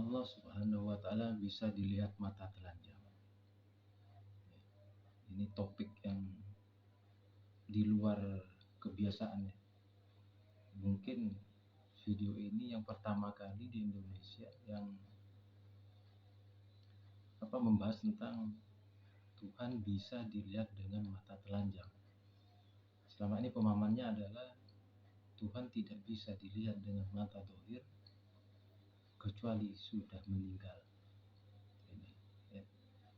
Allah Subhanahu wa Ta'ala bisa dilihat mata telanjang. Ini topik yang di luar kebiasaan ya. Mungkin video ini yang pertama kali di Indonesia yang membahas tentang Tuhan bisa dilihat dengan mata telanjang. Selama ini pemahamannya adalah Tuhan tidak bisa dilihat dengan mata dohir kecuali sudah meninggal. Ya.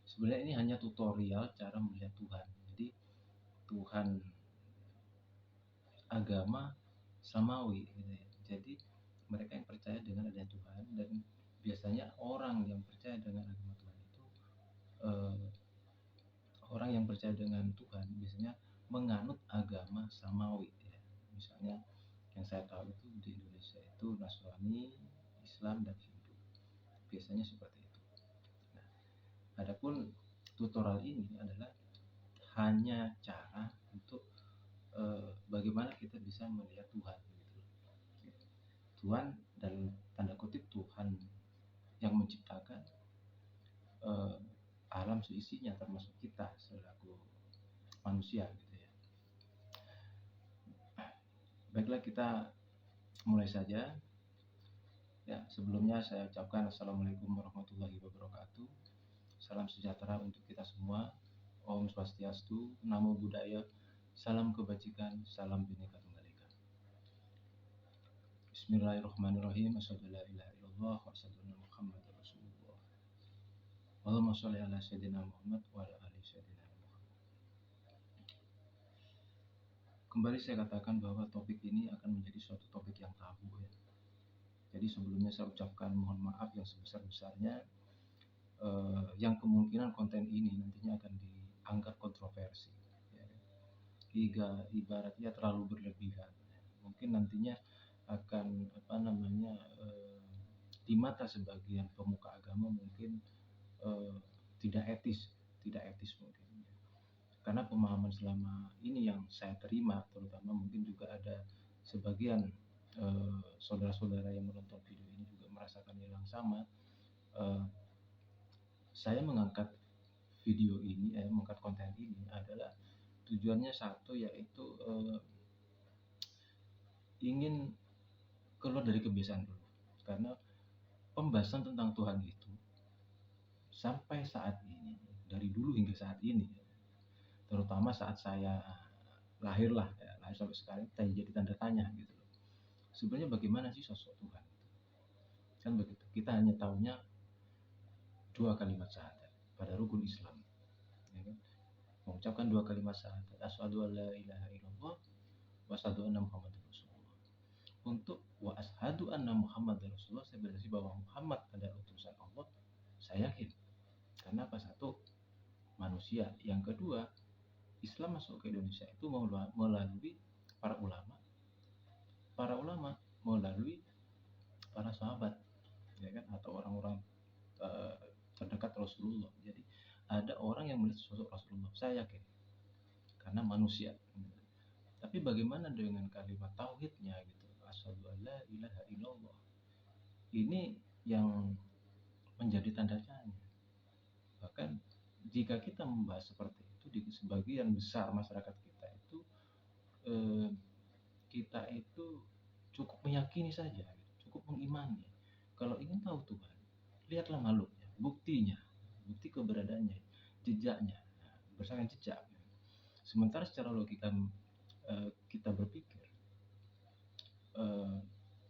Sebenarnya ini hanya tutorial cara melihat Tuhan. Jadi Tuhan agama samawi gitu ya. Jadi mereka yang percaya dengan adanya Tuhan, dan biasanya orang yang percaya dengan agama Tuhan itu orang yang percaya dengan Tuhan biasanya menganut agama samawi ya. Misalnya yang saya tahu itu di Indonesia itu Nasrani, Islam, dan Hindu. Biasanya seperti itu. Nah, adapun tutorial ini adalah hanya cara untuk bagaimana kita bisa melihat Tuhan gitu. Tuhan dan tanda kutip Tuhan yang menciptakan alam seisinya, termasuk kita selaku manusia gitu ya. Baiklah, kita mulai saja. Ya, sebelumnya saya ucapkan Assalamualaikum warahmatullahi wabarakatuh. Salam sejahtera untuk kita semua. Om Swastiastu, Namo Buddhaya, salam kebajikan, salam Bhinneka Tunggal Ika. Bismillahirrahmanirrahim. Asyhadu an la ilaha illallah wa asyhadu anna Muhammadar Rasulullah. Allahumma sholli ala sayyidina Muhammad wa ala ali sayyidina Muhammad. Kembali saya katakan bahwa topik ini akan menjadi suatu topik yang tabu ya. Jadi sebelumnya saya ucapkan mohon maaf yang sebesar-besarnya yang kemungkinan konten ini nantinya akan dianggap kontroversi ya. Ibaratnya terlalu berlebihan. Mungkin nantinya akan di mata sebagian pemuka agama mungkin tidak etis mungkin. Karena pemahaman selama ini yang saya terima, terutama mungkin juga ada sebagian saudara-saudara yang menonton video ini juga merasakan hal yang sama. Saya mengangkat video ini, mengangkat konten ini adalah tujuannya satu, yaitu ingin keluar dari kebiasaan dulu. Karena pembahasan tentang Tuhan itu sampai saat ini, dari dulu hingga saat ini, terutama saat saya lahir sampai sekarang jadi tanda tanya gitu loh. Sebenarnya bagaimana sih sosok Tuhan? Kan begitu. Kita hanya tahunya 2 kalimat syahadat pada rukun Islam. Ya kan? Mengucapkan 2 kalimat syahadat, asyhadu an la ilaha illallah wa asyhadu anna Muhammadar Rasulullah. Untuk wa asyhadu anna Muhammadar Rasulullah, saya bersaksi bahwa Muhammad adalah utusan Allah. Saya yakin. Karena apa? Satu, manusia. Yang kedua, Islam masuk ke Indonesia itu melalui para ulama melalui para sahabat, ya kan, atau orang-orang terdekat Rasulullah. Jadi ada orang yang melihat sosok Rasulullah, saya yakin, karena manusia. Tapi bagaimana dengan kalimat tauhidnya gitu, asyhadu an la ilaha illallah, ini yang menjadi tanda tanya. Bahkan jika kita membahas seperti itu di sebagian besar masyarakat kita itu kita itu cukup meyakini saja, cukup mengimani. Kalau ingin tahu Tuhan, lihatlah makhluknya, bukti keberadaannya, jejaknya, berdasarkan jejak. Sementara secara logika kita berpikir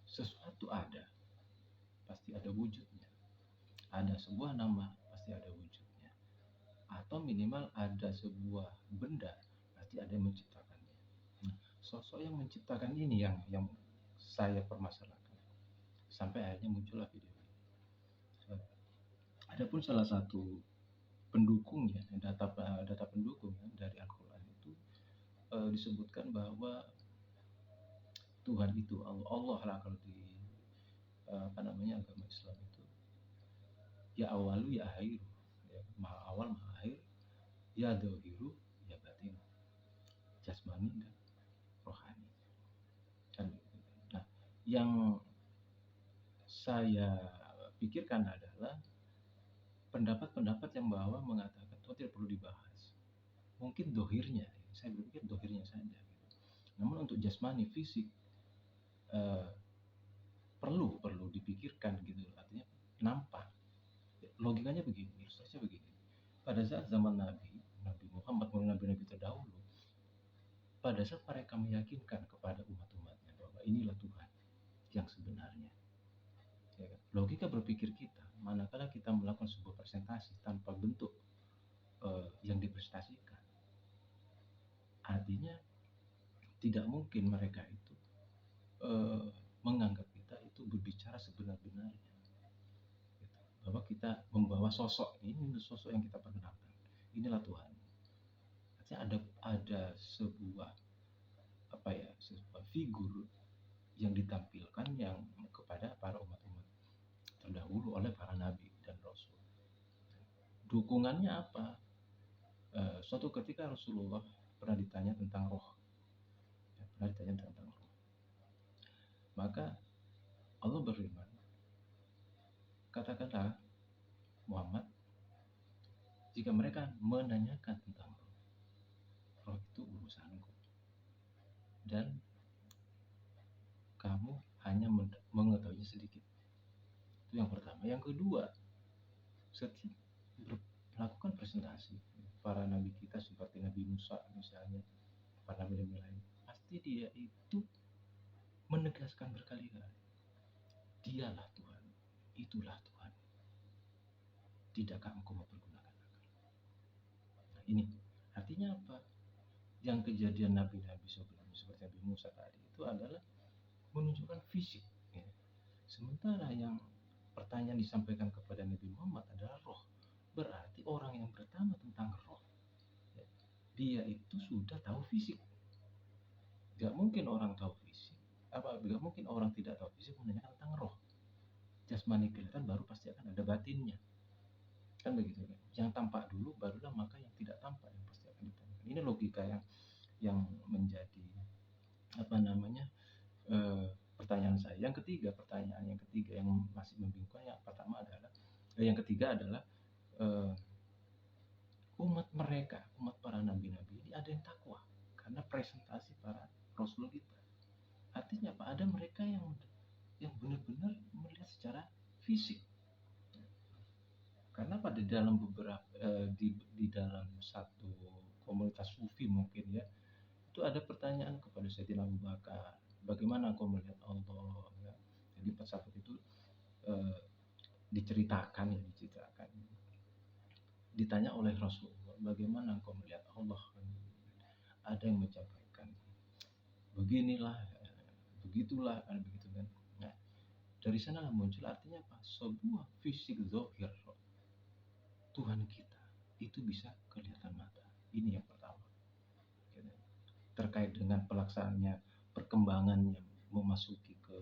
sesuatu ada, pasti ada wujudnya. Ada sebuah nama, pasti ada wujudnya. Atau minimal ada sebuah benda, pasti ada yang menciptakannya. Nah, sosok yang menciptakan ini yang saya permasalahkan sampai akhirnya muncullah video ini. Adapun salah satu pendukungnya, data pendukung dari Al-Quran itu disebutkan bahwa Tuhan itu Allah lah, kalau di agama Islam itu ya awalu ya akhiru, ya, maha awal maha akhir, ya dhahiru ya batin, jasmani dan rohani. Nah, yang saya pikirkan adalah pendapat-pendapat yang bahwa mengatakan Tuhan tidak perlu dibahas. Mungkin dohirnya, saya berpikir dohirnya saja. Namun untuk jasmani, fisik, eh, perlu dipikirkan gitu. Artinya nampak. Logikanya begini, ilustrasinya begini. Pada saat zaman Nabi Muhammad, nabi-nabi terdahulu, pada saat mereka meyakinkan kepada umat-umatnya bahwa inilah Tuhan yang sebenarnya, ya kan? Logika berpikir kita, manakala kita melakukan sebuah presentasi tanpa bentuk yang dipresentasikan, artinya tidak mungkin mereka itu menganggap kita itu berbicara sebenar-benarnya, gitu. Bahwa kita membawa sosok ini, sosok yang kita perkenalkan, inilah Tuhan. Artinya ada sebuah sebuah figur yang ditampilkan yang kepada para umat-umat terdahulu oleh para nabi dan rasul. Dukungannya apa? Suatu ketika Rasulullah pernah ditanya tentang roh. Maka Allah berfirman, katakanlah Muhammad, jika mereka menanyakan tentang roh itu urusanku, dan kamu hanya mengetahui sedikit. Itu yang pertama. Yang kedua, setiap melakukan presentasi para nabi kita seperti Nabi Musa misalnya, para nabi lain, pasti dia itu menegaskan berkali-kali, dialah Tuhan, itulah Tuhan, tidakkah engkau mempergunakan akal? Nah, ini artinya apa? Yang kejadian nabi-nabi sebelumnya seperti Nabi Musa tadi itu adalah menunjukkan fisik, ya. Sementara yang pertanyaan disampaikan kepada Nabi Muhammad adalah roh. Berarti orang yang pertama tentang roh, ya, dia itu sudah tahu fisik. Gak mungkin orang tahu fisik, gak mungkin orang tidak tahu fisik menanyakan tentang roh. Jasmani kelihatan, baru pasti akan ada batinnya, kan begitu kan? Yang tampak dulu, barulah maka yang tidak tampak yang pasti akan ditanyakan. Ini logika yang menjadi pertanyaan saya. Pertanyaan yang ketiga yang masih membingungkan, yang pertama adalah yang ketiga adalah umat para nabi-nabi ini ada yang takwa karena presentasi para rasul kita. Artinya apa? Ada mereka yang benar-benar melihat secara fisik. Karena pada dalam beberapa di dalam satu komunitas sufi mungkin ya, itu ada pertanyaan kepada Sayyidina Abu Bakar, bagaimana kau melihat Allah, ya. Jadi pas saat itu diceritakan, ditanya oleh Rasulullah, bagaimana kau melihat Allah? Ada yang menyampaikan beginilah, begitulah, kan begitu kan. Nah, dari sanalah muncul artinya apa? Sebuah fisik zahir Tuhan kita itu bisa kelihatan mata. Ini yang pertama. Terkait dengan pelaksanaannya, perkembangannya memasuki ke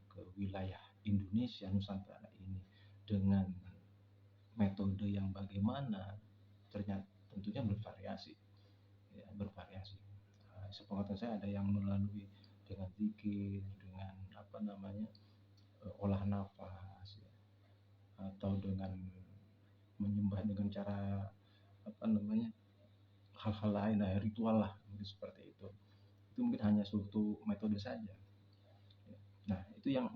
ke wilayah Indonesia Nusantara ini dengan metode yang bagaimana, ternyata tentunya bervariasi. Ya, bervariasi. Sepengetahuan saya ada yang melalui dengan zikir, dengan olah nafas, ya, atau dengan menyembah dengan cara hal-hal lain, ritual lah, seperti itu mungkin hanya suatu metode saja. Nah, itu yang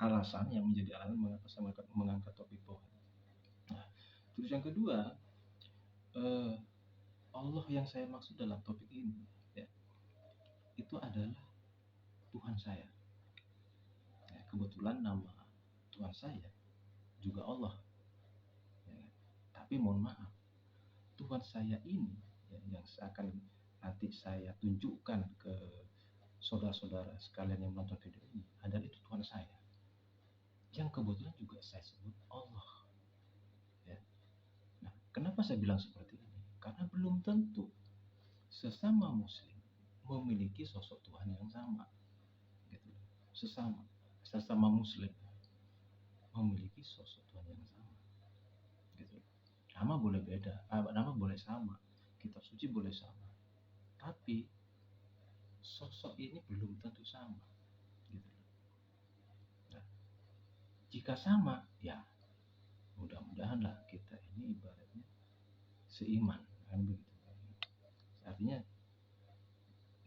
alasan yang menjadi alasan mengapa saya mengangkat topik Tuhan. Nah, terus yang kedua, Allah yang saya maksud dalam topik ini, ya, itu adalah Tuhan saya. Ya, kebetulan nama Tuhan saya juga Allah. Ya, tapi mohon maaf, Tuhan saya ini, ya, yang akan nanti saya tunjukkan ke saudara-saudara sekalian yang menonton video ini, adalah itu Tuhan saya, yang kebetulan juga saya sebut Allah. Ya. Nah, kenapa saya bilang seperti ini? Karena belum tentu sesama Muslim memiliki sosok Tuhan yang sama. Gitu. Sesama Muslim memiliki sosok Tuhan yang sama. Gitu. Nama boleh beda, nama boleh sama, kitab suci boleh sama, tapi sosok ini belum tentu sama, gitu. Nah, Jika sama, ya mudah-mudahan lah kita ini ibaratnya seiman, kan begitu. Artinya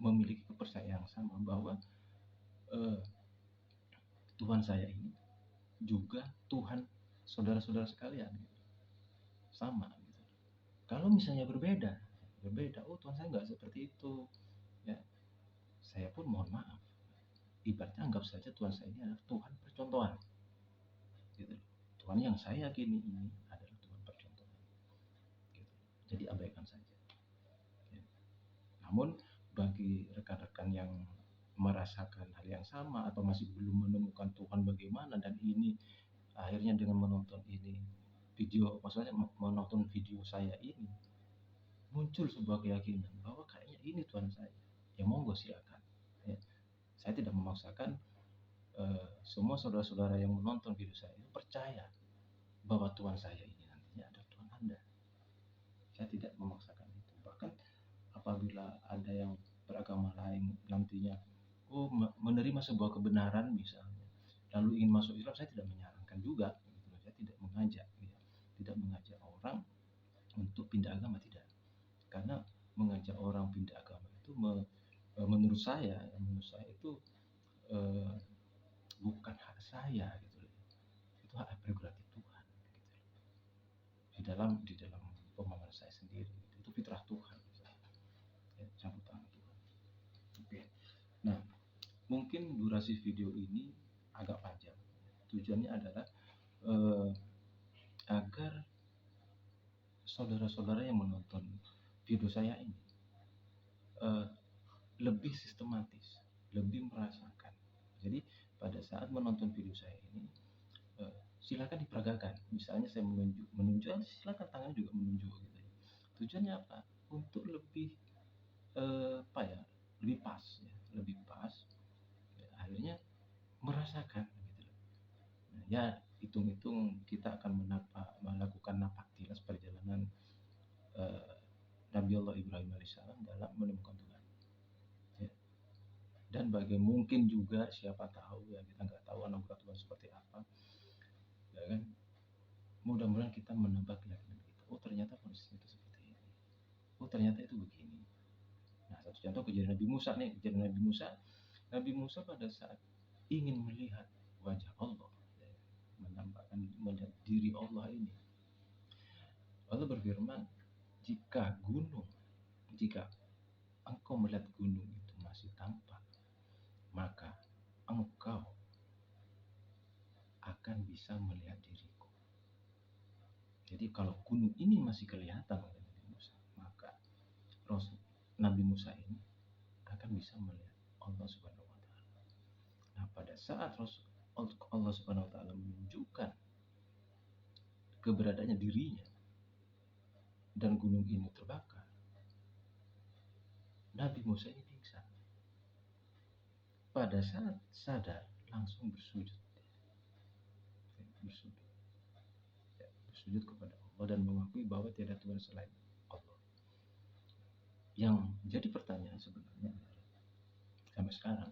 memiliki kepercayaan yang sama bahwa eh, Tuhan saya ini juga Tuhan saudara-saudara sekalian, gitu. Sama gitu. Kalau misalnya berbeda, oh Tuhan saya nggak seperti itu, ya saya pun mohon maaf. Ibaratnya anggap saja Tuhan saya ini adalah Tuhan percontohan, gitu. Tuhan yang saya yakini ini adalah Tuhan percontohan, gitu. Jadi abaikan saja. Ya. Namun bagi rekan-rekan yang merasakan hal yang sama atau masih belum menemukan Tuhan bagaimana, dan ini akhirnya dengan menonton ini video, maksudnya menonton video saya ini, muncul sebuah keyakinan bahwa kayaknya ini Tuhan saya, ya monggo silakan. Ya, saya tidak memaksakan semua saudara-saudara yang menonton video saya itu percaya bahwa Tuhan saya ini nantinya adalah Tuhan Anda. Saya tidak memaksakan itu. Bahkan apabila ada yang beragama lain nantinya menerima sebuah kebenaran misalnya, lalu ingin masuk Islam, saya tidak menyarankan juga, gitu. Saya tidak mengajak, ya. Tidak mengajak orang untuk pindah agama, tidak. Karena mengajak orang pindah agama itu menurut saya itu eh, bukan hak saya, gitu. Itu hak prerogatif Tuhan, gitu. Di dalam pemahaman saya sendiri, itu fitrah Tuhan, gitu. Ya, campur tangan Tuhan. Oke. Nah, mungkin durasi video ini agak panjang. Tujuannya adalah agar saudara-saudara yang menonton video saya ini lebih sistematis, lebih merasakan. Jadi pada saat menonton video saya ini, silakan diperagakan. Misalnya saya menunjuk, silakan tangan juga menunjuk, gitu. Tujuannya apa? Untuk lebih apa ya? Lebih pas, ya, lebih pas. Ya, akhirnya merasakan, gitu. Nah, ya hitung-hitung kita akan melakukan napak tilas perjalanan Nabi Allah Ibrahim alaihissalam dalam menemukan Tuhan. Ya. Dan mungkin juga siapa tahu, ya kita nggak tahu anugerah Tuhan seperti apa, ya kan. Mudah-mudahan kita menebak keyakinan kita. Oh ternyata kondisinya itu seperti ini. Oh ternyata itu begini. Nah satu contoh kejadian Nabi Musa nih. Kejadian Nabi Musa pada saat ingin melihat wajah Allah, ya, melihat diri Allah ini, Allah berfirman, jika engkau melihat gunung itu masih tampak, maka engkau akan bisa melihat diriku. Jadi kalau gunung ini masih kelihatan oleh Nabi Musa, maka Nabi Musa ini akan bisa melihat Allah Subhanahu wa taala. Nah, pada saat Allah Subhanahu wa taala menunjukkan keberadaannya dirinya dan gunung ini terbakar, Nabi Musa ini pingsan. Pada saat sadar langsung bersujud kepada Allah dan mengakui bahwa tiada Tuhan selain Allah. Yang jadi pertanyaan sebenarnya adalah, sampai sekarang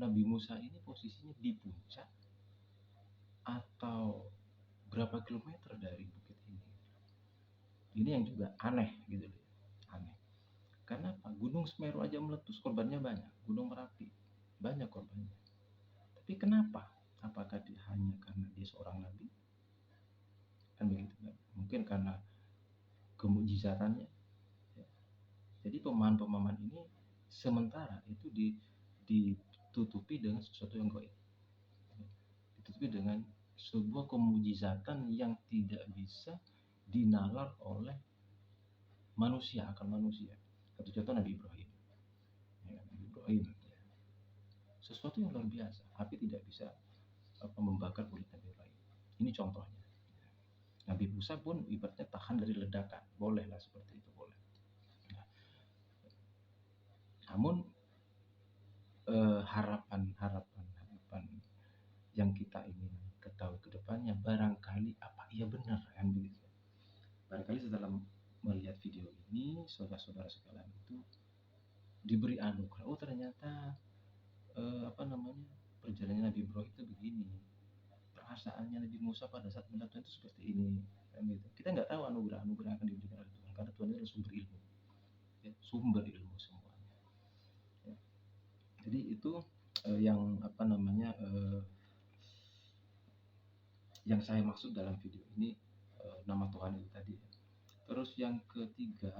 Nabi Musa ini posisinya di puncak atau berapa kilometer dari bukit ini? Ini yang juga aneh, gitu loh. Aneh. Karena apa? Gunung Semeru aja meletus, korbannya banyak. Gunung Merapi banyak korbannya. Tapi kenapa? Apakah hanya karena dia seorang nabi? Kan begitu kan? Mungkin karena kemujizatannya. Ya. Jadi pemahaman ini sementara itu ditutupi dengan sesuatu yang gaib. Ditutupi dengan sebuah kemujizatan yang tidak bisa dinalar oleh manusia, akal manusia. Satu contoh Nabi Ibrahim. Ya, Nabi Ibrahim. Ya. Sesuatu yang luar biasa. Api tidak bisa membakar kulit Nabi Ibrahim. Ini contohnya. Nabi Musa pun ibaratnya tahan dari ledakan. Bolehlah seperti itu, boleh. Nah, namun harapan yang kita ingin ketahui ke depannya, barangkali apa iya benar kan begitu. Barangkali setelah melihat video ini, saudara-saudara sekalian itu diberi anugerah. Oh ternyata perjalanannya Nabi Ibrahim itu begini, perasaannya Nabi Musa pada saat melihat Tuhan itu seperti ini, kan gitu. Kita nggak tahu anugerah-anugerah yang akan diberikan oleh Tuhan, karena Tuhan itu adalah sumber ilmu, ya, sumber ilmu semuanya. Ya. Jadi itu yang yang saya maksud dalam video ini, nama Tuhan itu tadi. Terus yang ketiga,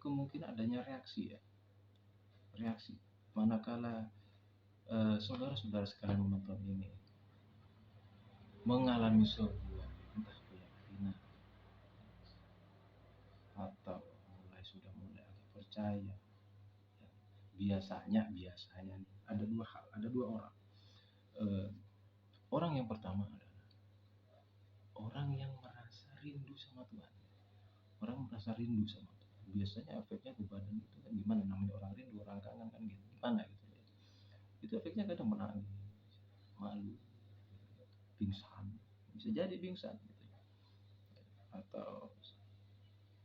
kemungkinan adanya reaksi, ya, reaksi. Manakala saudara-saudara sekalian menonton ini mengalami sebuah entah keyakinan atau sudah mulai agak percaya, ya, biasanya ada dua hal, ada dua orang. Orang yang pertama adalah orang yang merasa rindu sama Tuhan. Orang merasa rindu sama Tuhan. Biasanya efeknya ke badan itu kan gimana, namanya orang rindu, orang kangen kan gitu. Gimana gitu ya. Itu efeknya kadang menangis, malu, pingsan. Bisa jadi pingsan gitu. Atau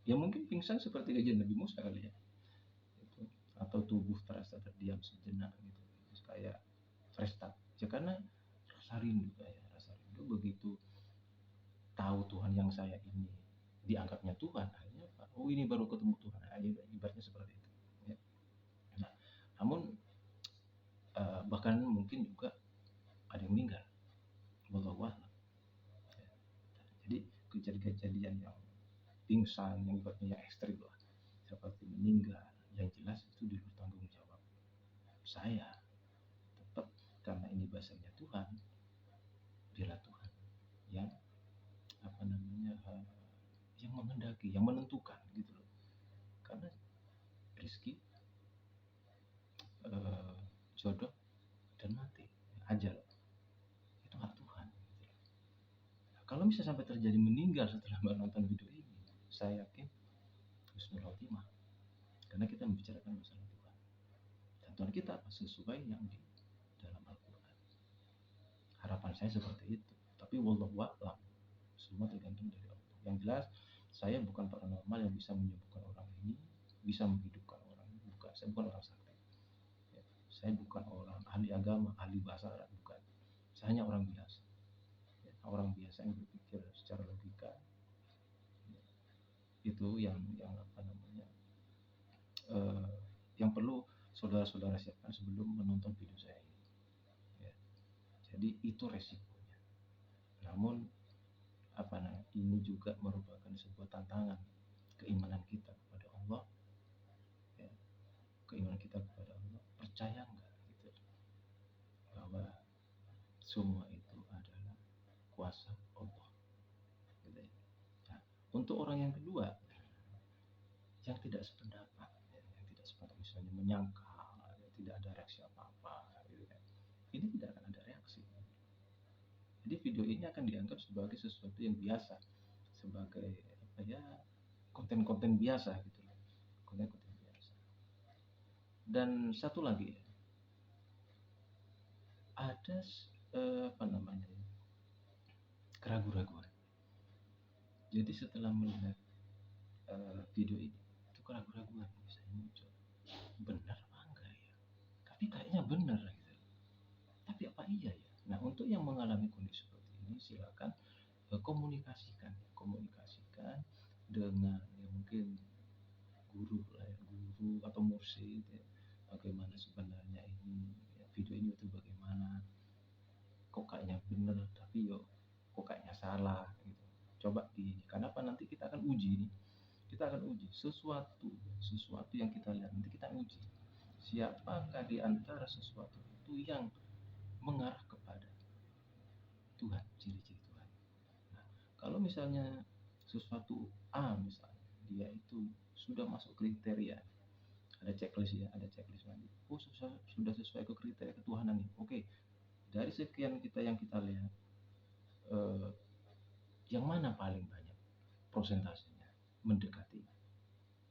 ya mungkin pingsan seperti kejadian Nabi Musa kali ya. Gitu. Atau tubuh terasa terdiam sejenak gitu. Terus kayak fresh start. Ya karena rasa rindu begitu tahu Tuhan yang saya ini dianggapnya Tuhan, akhirnya oh ini baru ketemu Tuhan, ibaratnya seperti itu, ya. Nah, namun bahkan mungkin juga ada yang meninggal, wallahu a'lam. Jadi kejadian yang pingsan, yang ibaratnya yang ekstrim lah, seperti meninggal, yang jelas itu di luar tanggung jawab saya. Tetap karena ini bahasanya Tuhan, biarlah Tuhan yang yang menghendaki, yang menentukan gitu loh. Karena rezeki, jodoh dan mati, ajal itu hak Tuhan gitu. Nah, kalau bisa sampai terjadi meninggal setelah menonton video ini, saya yakin husnul khotimah, karena kita membicarakan masalah Tuhan dan Tuhan kita sesuai yang di dalam Al-Quran. Harapan saya seperti itu, tapi wallahu a'lam, semua tergantung dari Allah. Yang jelas saya bukan paranormal yang bisa menyembuhkan orang ini, bisa menghidupkan orang ini, bukan. Saya bukan orang sakti, ya. Saya bukan orang ahli agama, ahli bahasa Arab, bukan. Saya hanya orang biasa, ya. Orang biasa yang berpikir secara logika, ya. Itu yang yang perlu saudara-saudara siapkan sebelum menonton video saya ini, ya. Jadi itu resikonya. Namun ini juga merupakan sebuah tantangan keimanan kita kepada Allah, ya. Keimanan kita kepada Allah, percaya nggak gitu bahwa semua itu adalah kuasa Allah, gitu ya. Nah, untuk orang yang kedua yang tidak sependapat, misalnya menyangkal, ya, tidak ada reaksi apa-apa, gitu kan. Ini tidak akan ada reaksi. Jadi video ini akan dianggap sebagai sesuatu yang biasa, sebagai konten-konten biasa gitu, konten-konten biasa. Dan satu lagi, ada keraguan-keraguan. Jadi setelah melihat video ini, itu keraguan-keraguan misalnya muncul, benar apa enggak ya? Tapi kayaknya benar gitu. Tapi apa iya ya? Nah, untuk yang mengalami kondisi seperti ini, silakan komunikasikan dengan mungkin guru atau mursyid, ya. Bagaimana sebenarnya ini, ya, video ini itu bagaimana? Kok kayaknya benar, tapi kok kayaknya salah gitu. Coba karena nanti kita akan uji nih. Kita akan uji sesuatu yang kita lihat, nanti kita uji siapakah di antara sesuatu itu yang mengarah kepada Tuhan, ciri-ciri Tuhan. Nah, kalau misalnya sesuatu A misalnya, dia itu sudah masuk kriteria, ada checklist nanti. Oh, sudah sesuai ke kriteria ketuhanan nih. Oke, dari sekian yang kita lihat, yang mana paling banyak prosentasenya mendekati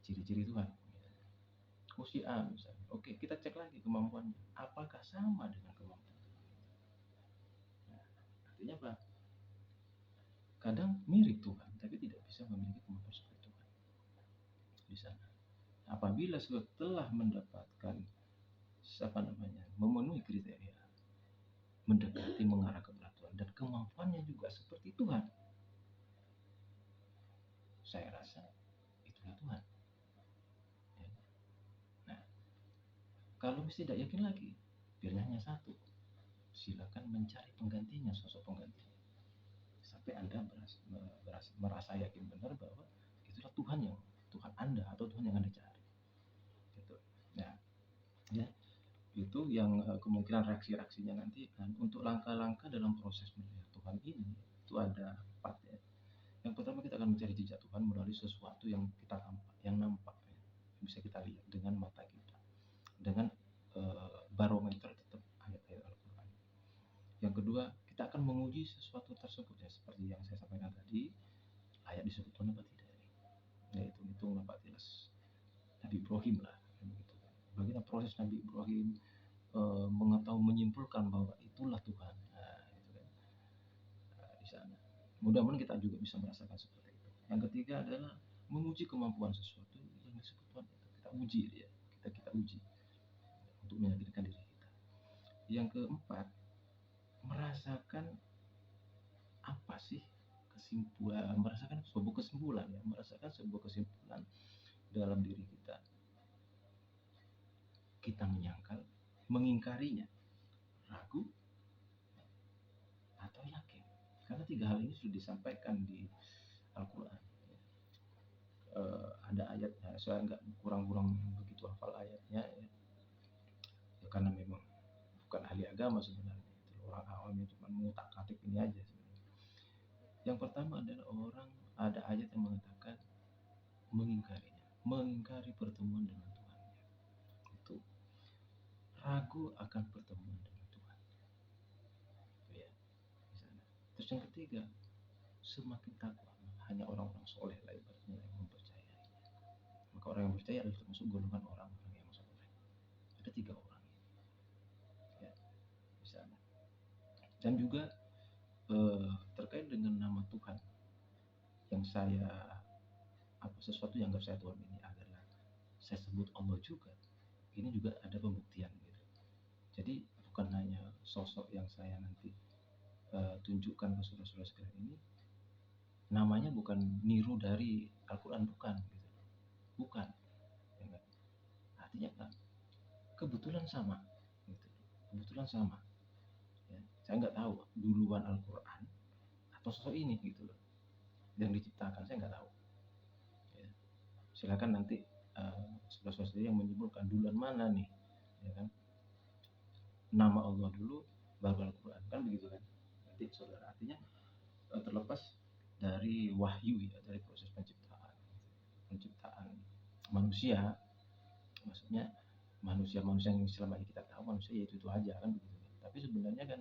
ciri-ciri Tuhan? Oh, si A misalnya. Oke, kita cek lagi kemampuannya, apakah sama dengan kemampuan Tuhan? Nah, artinya apa? Kadang mirip Tuhan, tapi tidak bisa memiliki kemampuan seperti Tuhan di sana. Apabila setelah mendapatkan memenuhi kriteria, mendekati, mengarah kepada Tuhan, dan kemampuannya juga seperti Tuhan, saya rasa itulah Tuhan. Ya. Nah, kalau tidak yakin lagi, pilihannya satu, silakan mencari penggantinya, sosok penggantinya, sampai Anda merasa yakin benar bahwa itulah Tuhan Anda atau Tuhan yang Anda cari. Gitu. Nah, ya, itu yang kemungkinan reaksi-reaksinya nanti. Dan untuk langkah-langkah dalam proses melihat Tuhan ini itu ada 4 ya. Yang pertama, kita akan mencari jejak Tuhan melalui sesuatu yang nampak ya. Bisa kita lihat dengan mata kita, dengan barometer tetap ayat-ayat Al-Quran. Yang kedua, kita akan menguji sesuatu tersebut ya, seperti yang saya sampaikan tadi, ayat disebut Tuhan apa tidak, yaitu hitung apa tidak Nabi Ibrahim lah, begitu. Bagaimana proses Nabi Ibrahim menyimpulkan bahwa itulah Tuhan, gitu kan. Di sana mudah-mudahan kita juga bisa merasakan seperti itu. Yang ketiga adalah menguji kemampuan sesuatu yang disebut Tuhan itu. Kita uji dia, kita uji untuk meyakinkan diri kita. Yang keempat, merasakan apa sih kesimpulan, merasakan sebuah kesimpulan dalam diri kita. Kita menyangkal, mengingkarinya, ragu, atau yakin. Karena 3 hal ini sudah disampaikan di Al-Quran. Ada ayat, saya nggak kurang begitu hafal ayatnya ya. Karena memang bukan ahli agama sebenarnya, itu orang awam yang cuma mengutak-atik ini aja sebenarnya. Yang pertama adalah ada ayat yang mengatakan mengingkari pertemuan dengan Tuhan. Itu ragu akan pertemuan dengan Tuhan. Ya, di sana. Terus yang ketiga, semakin takwa, hanya orang-orang soleh lah ibaratnya yang mempercayainya. Maka orang yang percaya adalah termasuk golongan orang-orang yang soleh. Ada 3 orang ya, di sana. Dan juga terkait dengan nama Tuhan yang sesuatu yang anggap saya Tuhan ini adalah saya sebut Allah juga. Ini juga ada pembuktian gitu. Jadi bukan hanya sosok yang saya nanti tunjukkan ke saudara-saudara sekalian ini, namanya bukan niru dari Al-Quran, bukan gitu. Bukan. Ya, artinya kan kebetulan sama gitu. Kebetulan sama. Ya, saya nggak tahu duluan Al-Quran atau sosok ini gitu loh yang diciptakan, saya nggak tahu ya. Silakan nanti saudara-saudara sendiri yang menyimpulkan duluan mana nih ya kan, nama Allah dulu baru Al-Quran, kan begitu kan nanti saudara. Artinya terlepas dari wahyu ya, dari proses penciptaan manusia, maksudnya manusia yang selama ini kita tahu manusia ya itu aja kan begitu kan. Tapi sebenarnya kan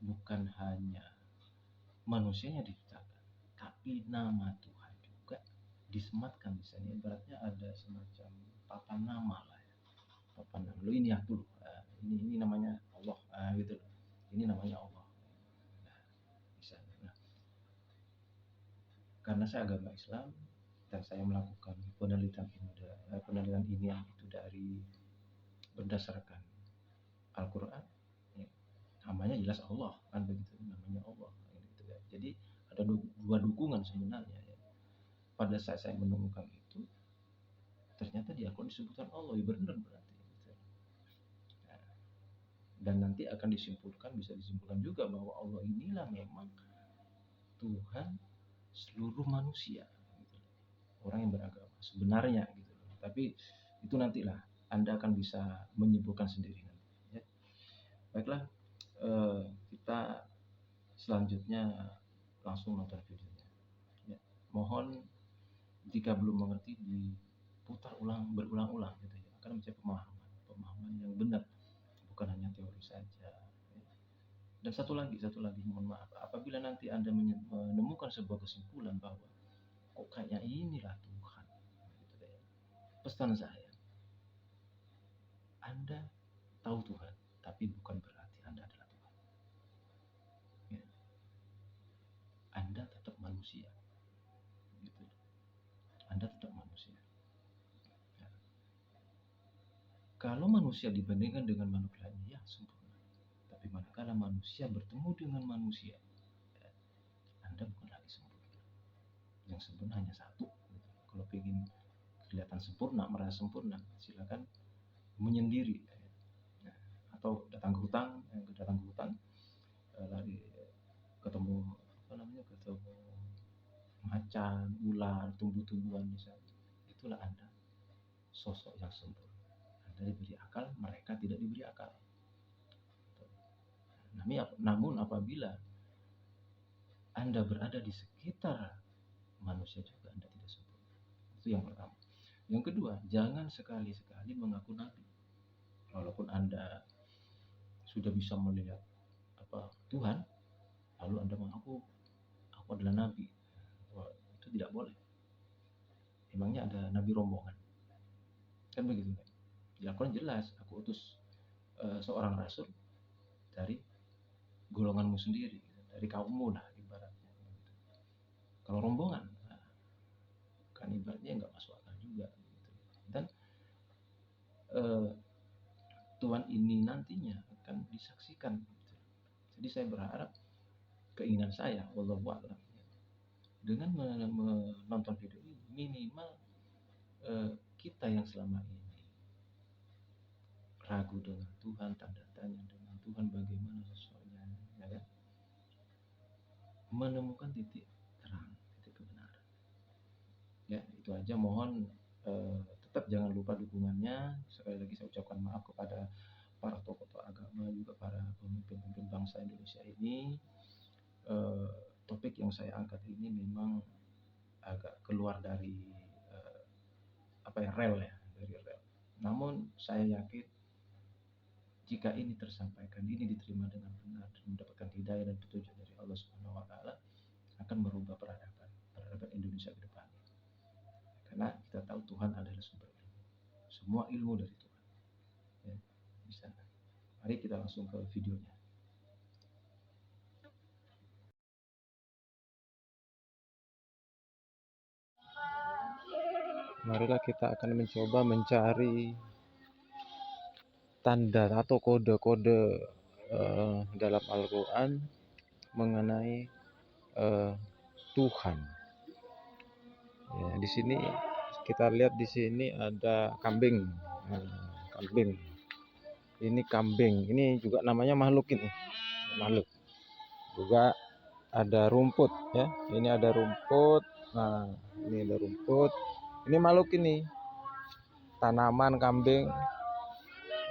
bukan hanya manusianya diciptakan, tapi nama Tuhan juga disematkan di sana. Ibaratnya ada semacam papan nama lah ya. Papan nama. Lo ini aku loh. Ini namanya Allah. Gitu loh. Ini namanya Allah. Nah, di sana. Nah, karena saya agama Islam dan saya melakukan penelitian ini yang itu dari berdasarkan Al-Quran, ya, namanya jelas Allah kan begitu, namanya Allah gitu kan. Jadi ada 2 dukungan sebenarnya ya. Pada saat saya menemukan itu, ternyata di Al-Quran disebutkan Allah, ya benar berarti gitu. Nah, dan nanti akan bisa disimpulkan juga bahwa Allah inilah memang Tuhan seluruh manusia gitu. Orang yang beragama sebenarnya gitu. Tapi itu nantilah Anda akan bisa menyimpulkan sendiri nanti ya. Baiklah, kita selanjutnya langsung nonton videonya ya. Mohon jika belum mengerti diputar berulang-ulang gitu ya, akan mencari pemahaman yang benar, bukan hanya teori saja ya. Dan satu lagi mohon maaf, apabila nanti Anda menemukan sebuah kesimpulan bahwa kok kayaknya inilah Tuhan gitu ya, pesan saya, Anda tahu Tuhan, tapi bukan berarti Anda adalah Tuhan ya. Anda tetap manusia gitu. Anda tetap manusia ya. Kalau manusia dibandingkan dengan makhluk lainnya, ya sempurna. Tapi manakala manusia bertemu dengan manusia, Anda bukan lagi sempurna. Yang sempurna hanya satu. Kalau ingin kelihatan sempurna, merasa sempurna, silakan menyendiri. Nah, atau datang ke hutan, lari ketemu ketemu macan, ular, tumbuh-tumbuhan misalnya. Itulah Anda sosok yang sempurna. Anda diberi akal, mereka tidak diberi akal. Namun apabila Anda berada di sekitar manusia juga, Anda tidak sempurna. Itu yang pertama. Yang kedua, jangan sekali-sekali mengaku nabi. Walaupun Anda sudah bisa melihat Tuhan, lalu Anda mengaku aku adalah nabi. Wah, itu tidak boleh. Emangnya ada nabi rombongan? Kan begitu kan? Di Al-Quran jelas, aku utus seorang rasul dari golonganmu sendiri, dari kaummu lah ibaratnya. Kalau rombongan, kan ibaratnya nggak masuk akal juga. Dan Tuhan ini nantinya akan disaksikan. Jadi saya berharap, keinginan saya, wallahu a'lam, dengan menonton video ini, minimal kita yang selama ini ragu dengan Tuhan, tanda tanya dengan Tuhan bagaimana sosoknya, ya kan? Menemukan titik terang, titik kebenaran. Ya, itu aja. Mohon tetap jangan lupa dukungannya. Sekali lagi saya ucapkan maaf kepada para tokoh agama, juga para pemimpin bangsa Indonesia ini. Topik yang saya angkat ini memang agak keluar dari rel ya, dari rel. Namun saya yakin jika ini tersampaikan, ini diterima dengan benar dan mendapatkan hidayah dan petunjuk dari Allah Subhanahu wa taala, akan merubah peradaban Indonesia ke depan. Karena kita tahu Tuhan adalah sumber ilmu. Semua ilmu dari Tuhan. Ya, bisa. Mari kita langsung ke videonya. Marilah kita akan mencoba mencari tanda atau kode-kode dalam Al-Quran mengenai Tuhan. Ya, di sini kita lihat, di sini ada kambing. Kambing. Ini kambing. Ini juga namanya makhluk ini. Makhluk. Juga ada rumput ya. Ini ada rumput. Nah, ini ada rumput. Ini makhluk ini. Tanaman, kambing.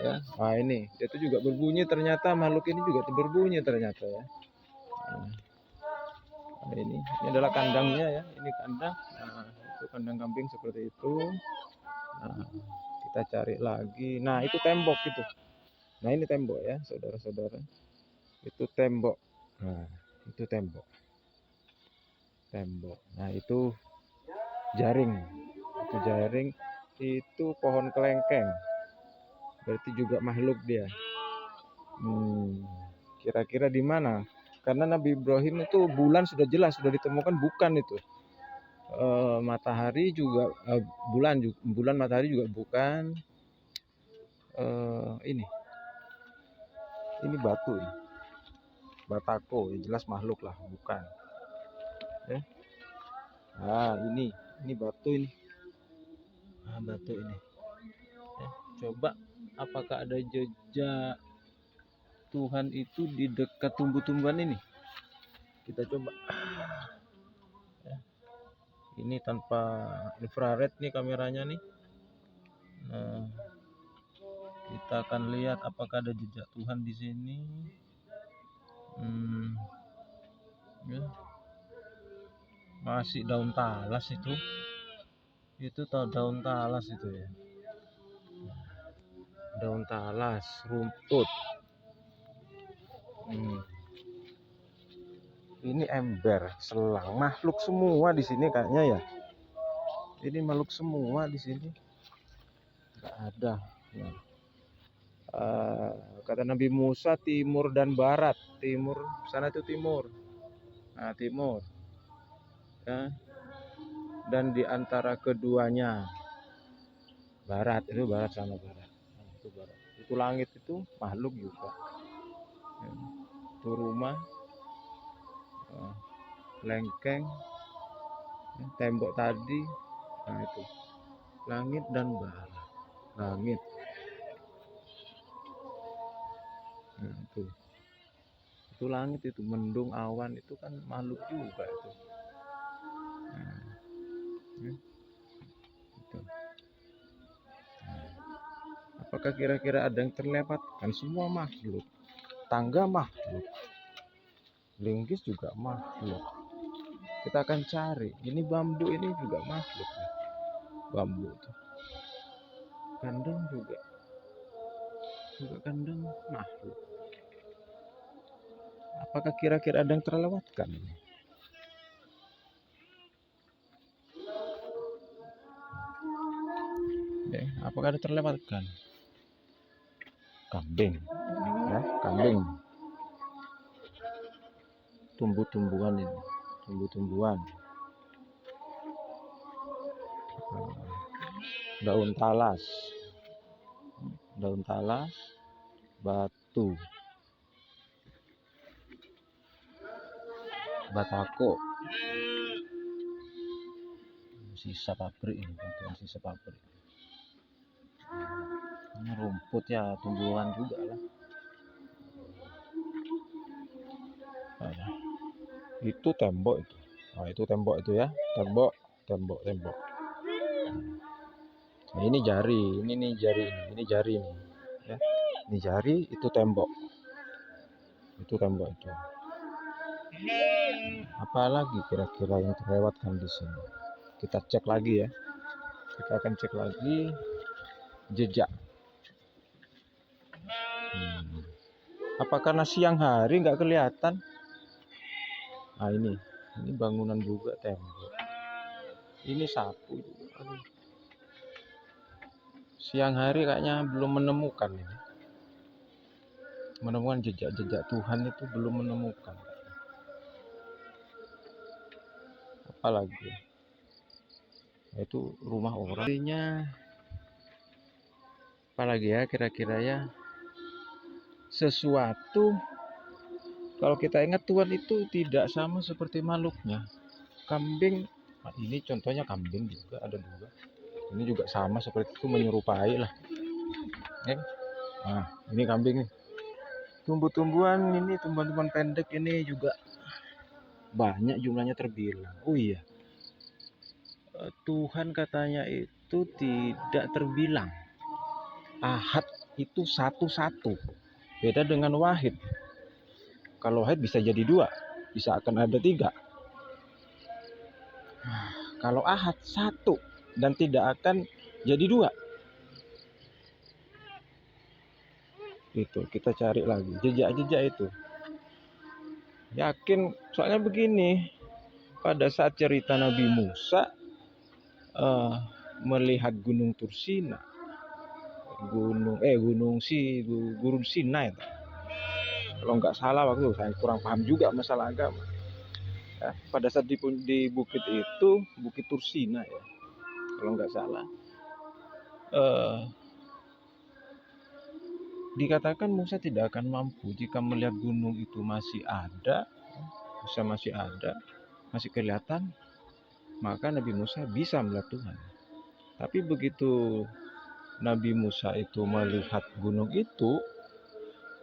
Ya. Nah, ini itu juga berbunyi, ternyata makhluk ini juga berbunyi ternyata ya. Nah, ini adalah kandangnya ya. Ini kandang. Nah, itu kandang kambing seperti itu. Nah, kita cari lagi. Nah, itu tembok itu. Nah, ini tembok ya, saudara-saudara. Itu tembok. Nah, itu tembok. Tembok. Nah, itu jaring. Itu jaring. Itu pohon kelengkeng. Berarti juga makhluk dia. Kira-kira di mana? Karena Nabi Ibrahim itu bulan sudah jelas, sudah ditemukan bukan itu. Matahari juga bulan matahari juga bukan. Ini batu, batako, jelas makhluk lah, bukan. Nah, ini batu ini. Nah, batu ini. Coba apakah ada jejak Tuhan itu di dekat tumbuh-tumbuhan ini? Kita coba. Ini tanpa infrared nih kameranya nih. Nah, kita akan lihat apakah ada jejak Tuhan di sini. Ya. Masih daun talas itu. Itu daun talas itu ya. Daun talas, rumput. Ini ember, selang, makhluk semua di sini kayaknya ya. Ini makhluk semua di sini. Enggak ada. Nah. Kata Nabi Musa, timur dan barat. Timur, sana itu timur. Nah, timur. Ya. Dan di antara keduanya barat, itu barat sama barat. Nah, itu Itu langit itu makhluk juga. Ya. Itu rumah, lengkeng, tembok tadi, nah itu langit dan bala. Langit, nah itu langit itu mendung awan itu kan makhluk juga itu. Nah, itu. Apakah kira-kira ada yang terlewatkan? Semua makhluk. Tangga makhluk, linggis juga makhluk. Kita akan cari. Ini bambu ini juga makhluk. Bambu itu. Kandang juga kandang makhluk. Apakah kira-kira ada yang terlewatkan? Ya, apakah ada terlewatkan? Kambing, ya, kambing. Tumbuh-tumbuhan ini, tumbuh-tumbuhan. Daun talas, batu, batako, sisa pabrik ini, sisa pabrik. Ini rumput ya, tumbuhan juga lah. Nah, itu tembok itu. Nah, itu tembok itu ya, tembok. Nah, ini jari, ini jari nih, ya. Ini jari, itu tembok. Itu tembok itu. Apalagi kira-kira yang terlewatkan di sini? Kita cek lagi ya. Kita akan cek lagi jejak. Apa karena siang hari nggak kelihatan? Nah ini bangunan juga tembok. Ini sapu juga. Siang hari kayaknya belum menemukan ini. Menemukan jejak-jejak Tuhan itu belum menemukan. Apalagi? Itu rumah orang. Apalagi ya kira-kira ya? Sesuatu kalau kita ingat Tuhan itu tidak sama seperti makhluknya. Kambing, nah ini contohnya kambing juga ada juga. Ini juga sama seperti itu, menyerupai lah. Nah, ini kambing nih. Tumbuh-tumbuhan ini, tumbuhan-tumbuhan pendek ini juga banyak jumlahnya terbilang. Oh iya, Tuhan katanya itu tidak terbilang. Ahad itu satu-satu. Beda dengan wahid. Kalau wahid bisa jadi 2, bisa akan ada 3. Kalau ahad 1 dan tidak akan jadi 2. Itu kita cari lagi jejak-jejak itu. Yakin, soalnya begini, pada saat cerita Nabi Musa melihat Gunung Tursina, Gunung Sinai, kalau nggak salah waktu saya kurang paham juga masalah agama. Ya, pada saat di bukit itu, Bukit Tursina ya, kalau nggak salah. Dikatakan Musa tidak akan mampu jika melihat gunung itu masih ada, masih kelihatan, maka Nabi Musa bisa melihat Tuhan. Tapi begitu Nabi Musa itu melihat gunung itu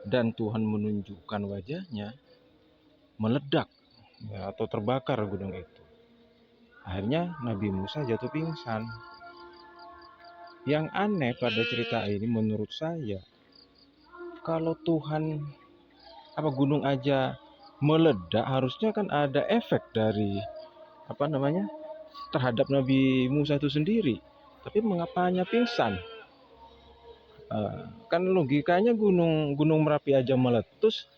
dan Tuhan menunjukkan wajahnya, meledak ya, atau terbakar gunung itu. Akhirnya Nabi Musa jatuh pingsan. Yang aneh pada cerita ini menurut saya, kalau Tuhan gunung aja meledak, harusnya kan ada efek dari terhadap Nabi Musa itu sendiri. Tapi mengapa hanya pingsan? Kan logikanya gunung Merapi aja meletus,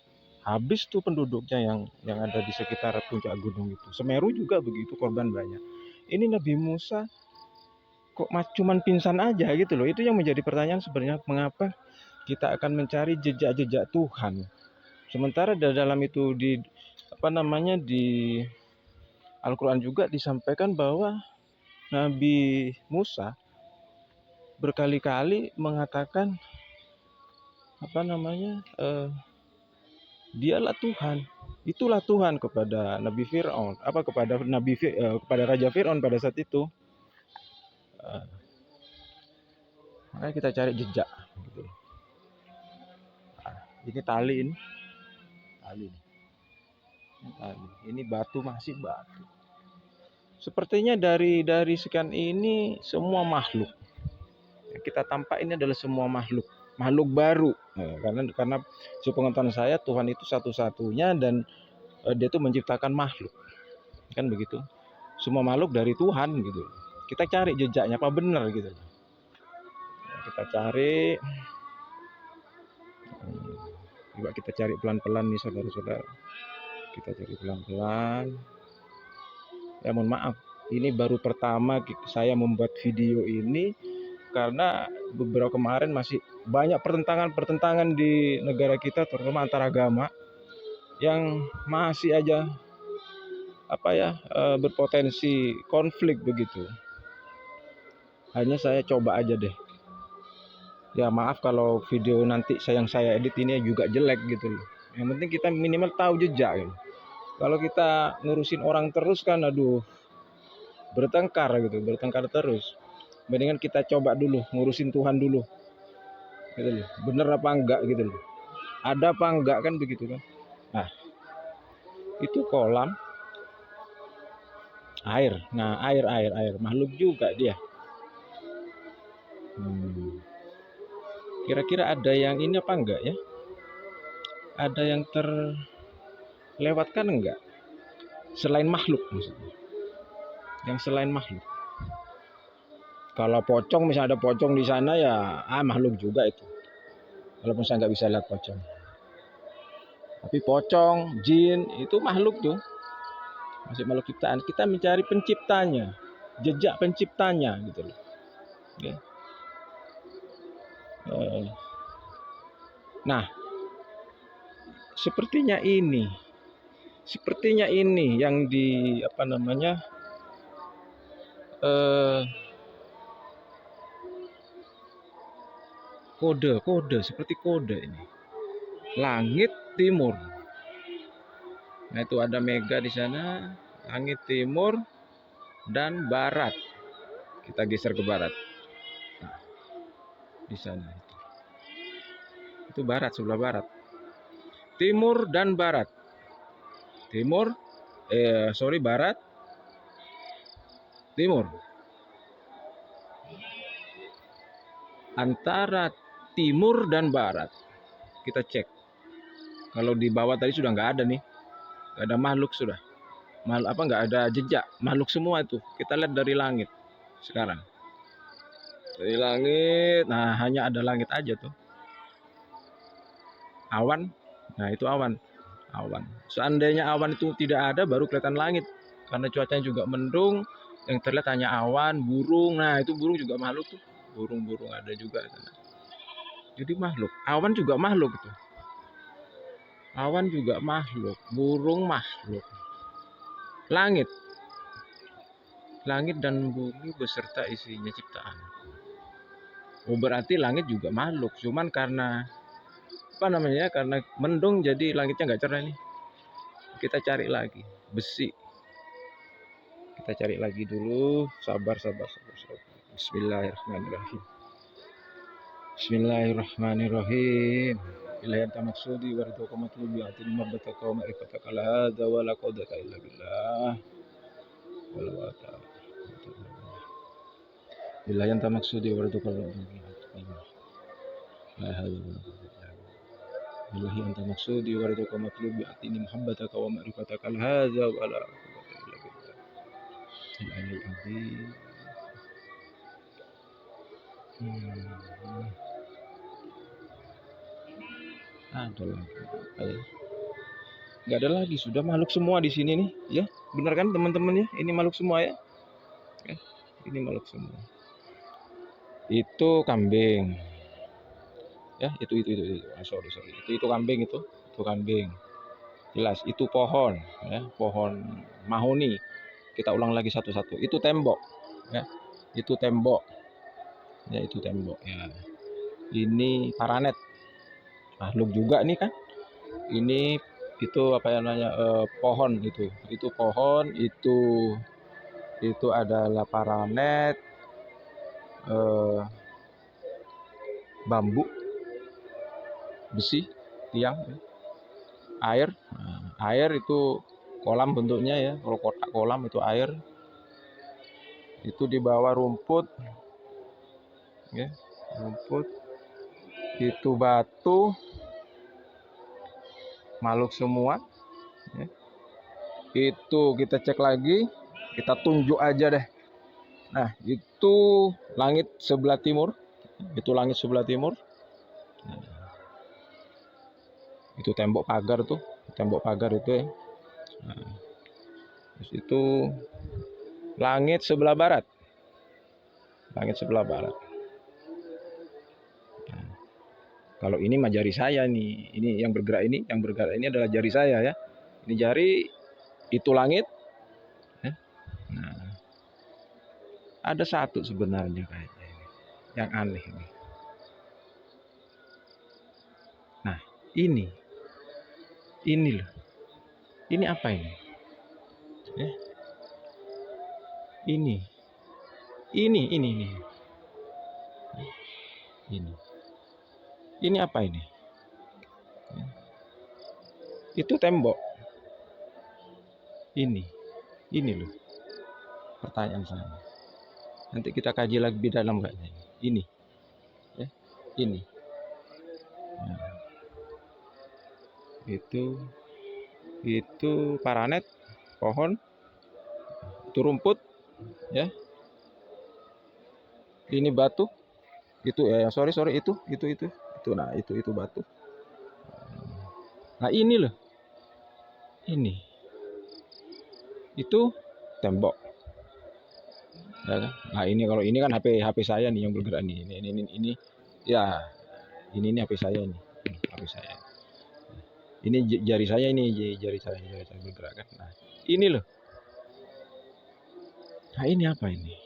habis tuh penduduknya yang ada di sekitar puncak gunung itu. Semeru juga begitu, korban banyak. Ini Nabi Musa kok cuman pingsan aja gitu loh. Itu yang menjadi pertanyaan sebenarnya, mengapa kita akan mencari jejak-jejak Tuhan. Sementara dalam itu di Al-Quran juga disampaikan bahwa Nabi Musa berkali-kali mengatakan apa namanya, dialah Tuhan. Itulah Tuhan kepada Nabi Firaun, kepada Raja Firaun pada saat itu. Eh, Makanya kita cari jejak gitu. Ini tali ini, tali ini. Ini batu, masih batu. Sepertinya dari sekian ini semua makhluk. Yang kita tampak ini adalah semua makhluk baru. Karena sepengetahuan saya Tuhan itu satu-satunya dan dia itu menciptakan makhluk. Kan begitu. Semua makhluk dari Tuhan gitu. Kita cari jejaknya apa benar gitu. Kita cari. Coba kita cari pelan-pelan nih saudara-saudara. Kita cari pelan-pelan. Ya mohon maaf, ini baru pertama saya membuat video ini karena beberapa kemarin masih banyak pertentangan di negara kita, terutama antar agama yang masih aja berpotensi konflik begitu. Hanya saya coba aja deh. Ya maaf kalau video nanti yang saya edit ini juga jelek gitu loh. Yang penting kita minimal tahu jejak gitu. Kalau kita ngurusin orang terus kan aduh bertengkar terus. Mendingan kita coba dulu ngurusin Tuhan dulu. Gitu loh. Bener apa enggak gitu loh. Ada apa enggak kan begitu kan. Nah, itu kolam air. Nah, air makhluk juga dia. Kira-kira ada yang ini apa enggak ya? Ada yang terlewatkan enggak? Selain makhluk maksudnya. Yang selain makhluk. Kalau pocong, misalnya ada pocong di sana ya makhluk juga itu. Walaupun saya nggak bisa lihat pocong. Tapi pocong, jin itu makhluk tuh. Masih makhluk ciptaan. Kita mencari penciptanya, jejak penciptanya gitu loh. Okay. Nah, sepertinya ini yang di kode seperti kode ini. Langit timur. Nah, itu ada mega di sana, langit timur dan barat. Kita geser ke barat. Nah, di sana itu barat, sebelah barat. Timur dan barat. Barat, timur. Antara timur dan barat. Kita cek. Kalau di bawah tadi sudah nggak ada nih. Nggak ada makhluk sudah. Nggak ada jejak. Makhluk semua itu. Kita lihat dari langit sekarang. Dari langit. Nah, hanya ada langit aja tuh. Awan. Nah, itu awan. Seandainya awan itu tidak ada, baru kelihatan langit. Karena cuacanya juga mendung. Yang terlihat hanya awan, burung. Nah, itu burung juga makhluk tuh. Burung-burung ada juga. Jadi makhluk. Awan juga makhluk itu. Awan juga makhluk. Burung makhluk. Langit dan bumi beserta isinya ciptaan. Berarti langit juga makhluk. Cuman karena karena mendung jadi langitnya nggak cerah nih. Kita cari lagi besi. Kita cari lagi dulu. Sabar. Bismillahirrahmanirrahim. Ilahi anta maksudi wa ridhoka matlubi atini mabbataka wa ma'rifataka la hadza wa la qudrata illa billah. Wala wata. Ilahi anta maksudi wa ridhoka matlubi la hadza wa la qudrata. Ilahi anta maksudi wa ridhoka matlubi atini muhabbataka wa ma'rifataka la hadza wa la qudrata illa billah. Al-'aliyyul 'azim. Ada lagi. Nggak ada lagi, sudah makhluk semua di sini nih, ya. Benar kan teman-teman ya? Ini makhluk semua ya. Ini makhluk semua. Itu kambing. Ya, itu. Sorry. Itu kambing itu kambing. Jelas, itu pohon, ya, pohon mahoni. Kita ulang lagi satu-satu. Itu tembok, ya. Itu tembok. Ya, itu tembok ya. Ini paranet. makhluk juga nih kan. Ini itu apa yang namanya pohon itu pohon itu adalah paranet, bambu, besi, tiang, air. Nah, air itu kolam bentuknya ya, kalau kotak kolam itu air. Itu di bawah rumput, ya, rumput. Itu batu, makhluk semua. Ya. Itu kita cek lagi, kita tunjuk aja deh. Nah, itu langit sebelah timur. Itu langit sebelah timur. Itu tembok pagar tuh, tembok pagar itu ya. Nah, terus itu langit sebelah barat. Langit sebelah barat. Nah, kalau ini mah jari saya nih. Ini yang bergerak ini adalah jari saya ya. Ini jari, itu langit. Nah, ada satu sebenarnya kayaknya yang aneh nih. Nah, ini loh. Ini apa ini? Ini. Ini apa ini? Itu tembok. Ini loh. Pertanyaan saya. Nanti kita kaji lagi di dalam kayaknya. Ini. Ya, ini. Nah, itu paranet, pohon, itu rumput, ya. Ini batu, itu sorry itu. Nah, itu batu. Nah, ini loh. Ini. Itu tembok. Ya kan? Nah, ini kalau ini kan HP saya nih yang bergerak nih. Ini ya. Ini HP saya nih. HP saya. Ini jari saya bergerak kan. Nah, ini loh. Nah, ini apa ini?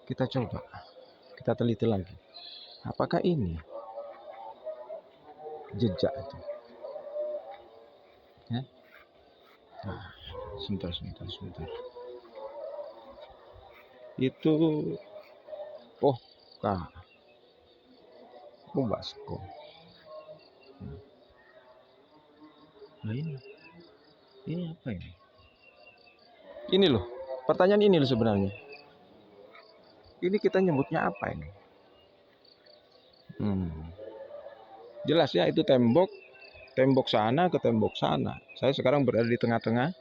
Kita coba. Kita teliti lagi. Apakah ini jejak itu? Ya? Nah, sebentar. Itu Basko. Nah, ini apa ini? Ini loh. Pertanyaan ini loh sebenarnya. Ini kita nyebutnya apa ini? Jelas ya, itu tembok sana ke tembok sana. Saya sekarang berada di tengah-tengah.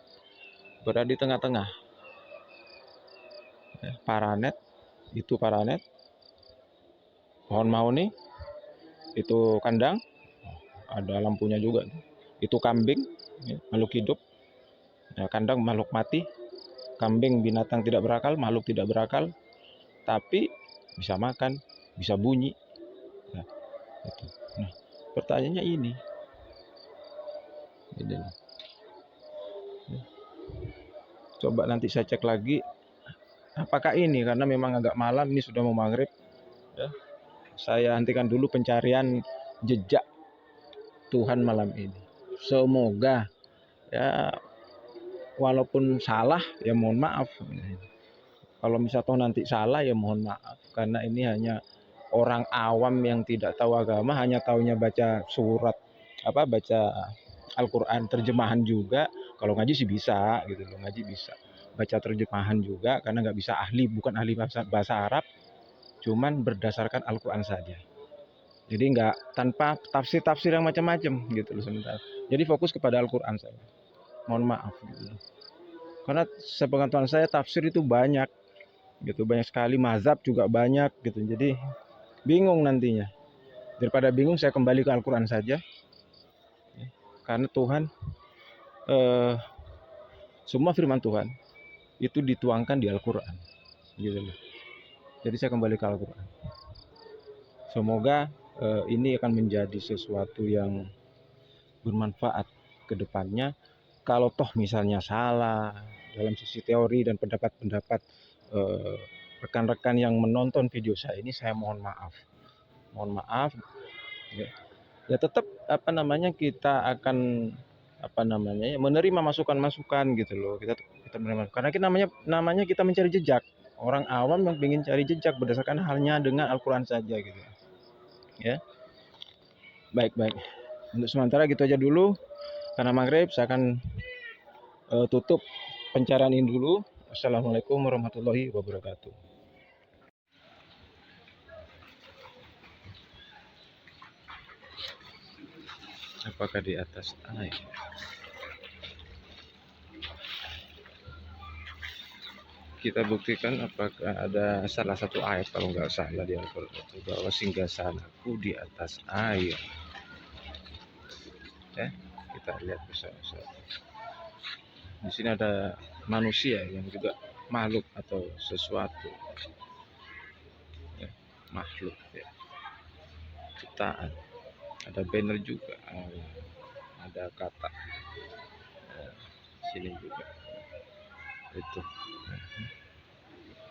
Paranet, itu paranet. Pohon mahoni, itu kandang, ada lampunya juga. Itu kambing, ya, makhluk hidup. Ya, kandang makhluk mati. Kambing binatang tidak berakal, makhluk tidak berakal, tapi bisa makan, bisa bunyi. Nah, itu. Nah, pertanyaannya ini. Coba nanti saya cek lagi apakah ini, karena memang agak malam, ini sudah mau maghrib ya. Saya hentikan dulu pencarian jejak Tuhan malam ini. Semoga ya, walaupun salah ya mohon maaf. Kalau misalnya nanti salah ya mohon maaf, karena ini hanya orang awam yang tidak tahu agama, hanya taunya baca surat baca Al-Quran terjemahan juga. Kalau ngaji sih bisa gitu loh, ngaji bisa baca terjemahan juga, karena nggak bisa bukan ahli bahasa Arab, cuman berdasarkan Al-Quran saja. Jadi nggak tanpa tafsir yang macam-macam gitu loh sementara. Jadi fokus kepada Al-Quran saya. Mohon maaf gitu. Karena sepengetahuan saya tafsir itu banyak gitu, banyak sekali, mazhab juga banyak gitu. Jadi bingung nantinya. Daripada bingung, saya kembali ke Al-Quran saja. Karena Tuhan semua firman Tuhan itu dituangkan di Al-Quran gitu loh. Jadi saya kembali ke Al-Quran. Semoga ini akan menjadi sesuatu yang bermanfaat ke depannya. Kalau toh misalnya salah dalam sisi teori dan pendapat-pendapat rekan-rekan yang menonton video saya ini, saya mohon maaf ya. ya tetap kita akan menerima masukan-masukan gitu loh. Kita menerima karena kita namanya kita mencari jejak. Orang awam yang ingin cari jejak berdasarkan halnya dengan Al-Qur'an saja gitu. Ya. Baik. Untuk sementara gitu aja dulu. Karena maghrib saya akan tutup pencarian ini dulu. Wassalamualaikum warahmatullahi wabarakatuh. Apakah di atas air? Kita buktikan apakah ada salah satu ayat kalau nggak salah di Al-Qur'an itu bahwa singgasanaku di atas air. Ya, kita lihat bersama-sama. Di sini ada manusia yang juga makhluk atau sesuatu. Ya, makhluk ya. Ciptaan. Ada banner juga. Ada kata. Sini juga. Itu.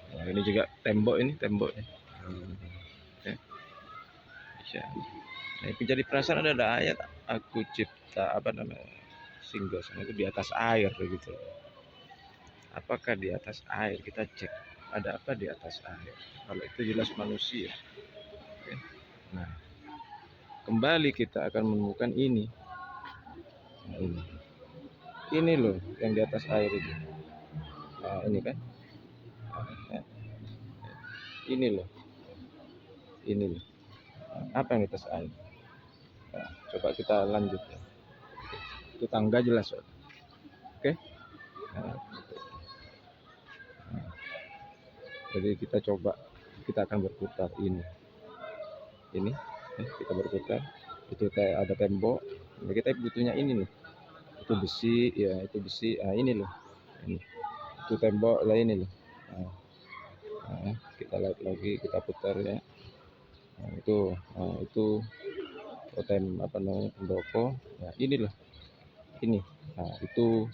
Nah, ini juga tembok ini temboknya. Ya. Bisa. Nah, jadi perasaan ada ayat aku cipta singgasana itu di atas air gitu. Apakah di atas air? Kita cek ada apa di atas air. Kalau itu jelas manusia. Oke. Nah, kembali kita akan menemukan ini. Nah, ini loh yang di atas air itu. Nah, ini kan. Nah, ini loh. Apa yang di atas air? Nah, coba kita lanjut. Itu tangga jelas. Oke. Nah, jadi kita akan berputar ini kita berputar. Itu kayak ada tembok. Nah, kita butuhnya ini nih. Itu besi ya, itu besi. Ini loh. Ini. Itu tembok lah ini loh. Kita lihat lagi, kita putar ya. Itu totem pendopo. Nah, ini loh. Ini. Nah, itu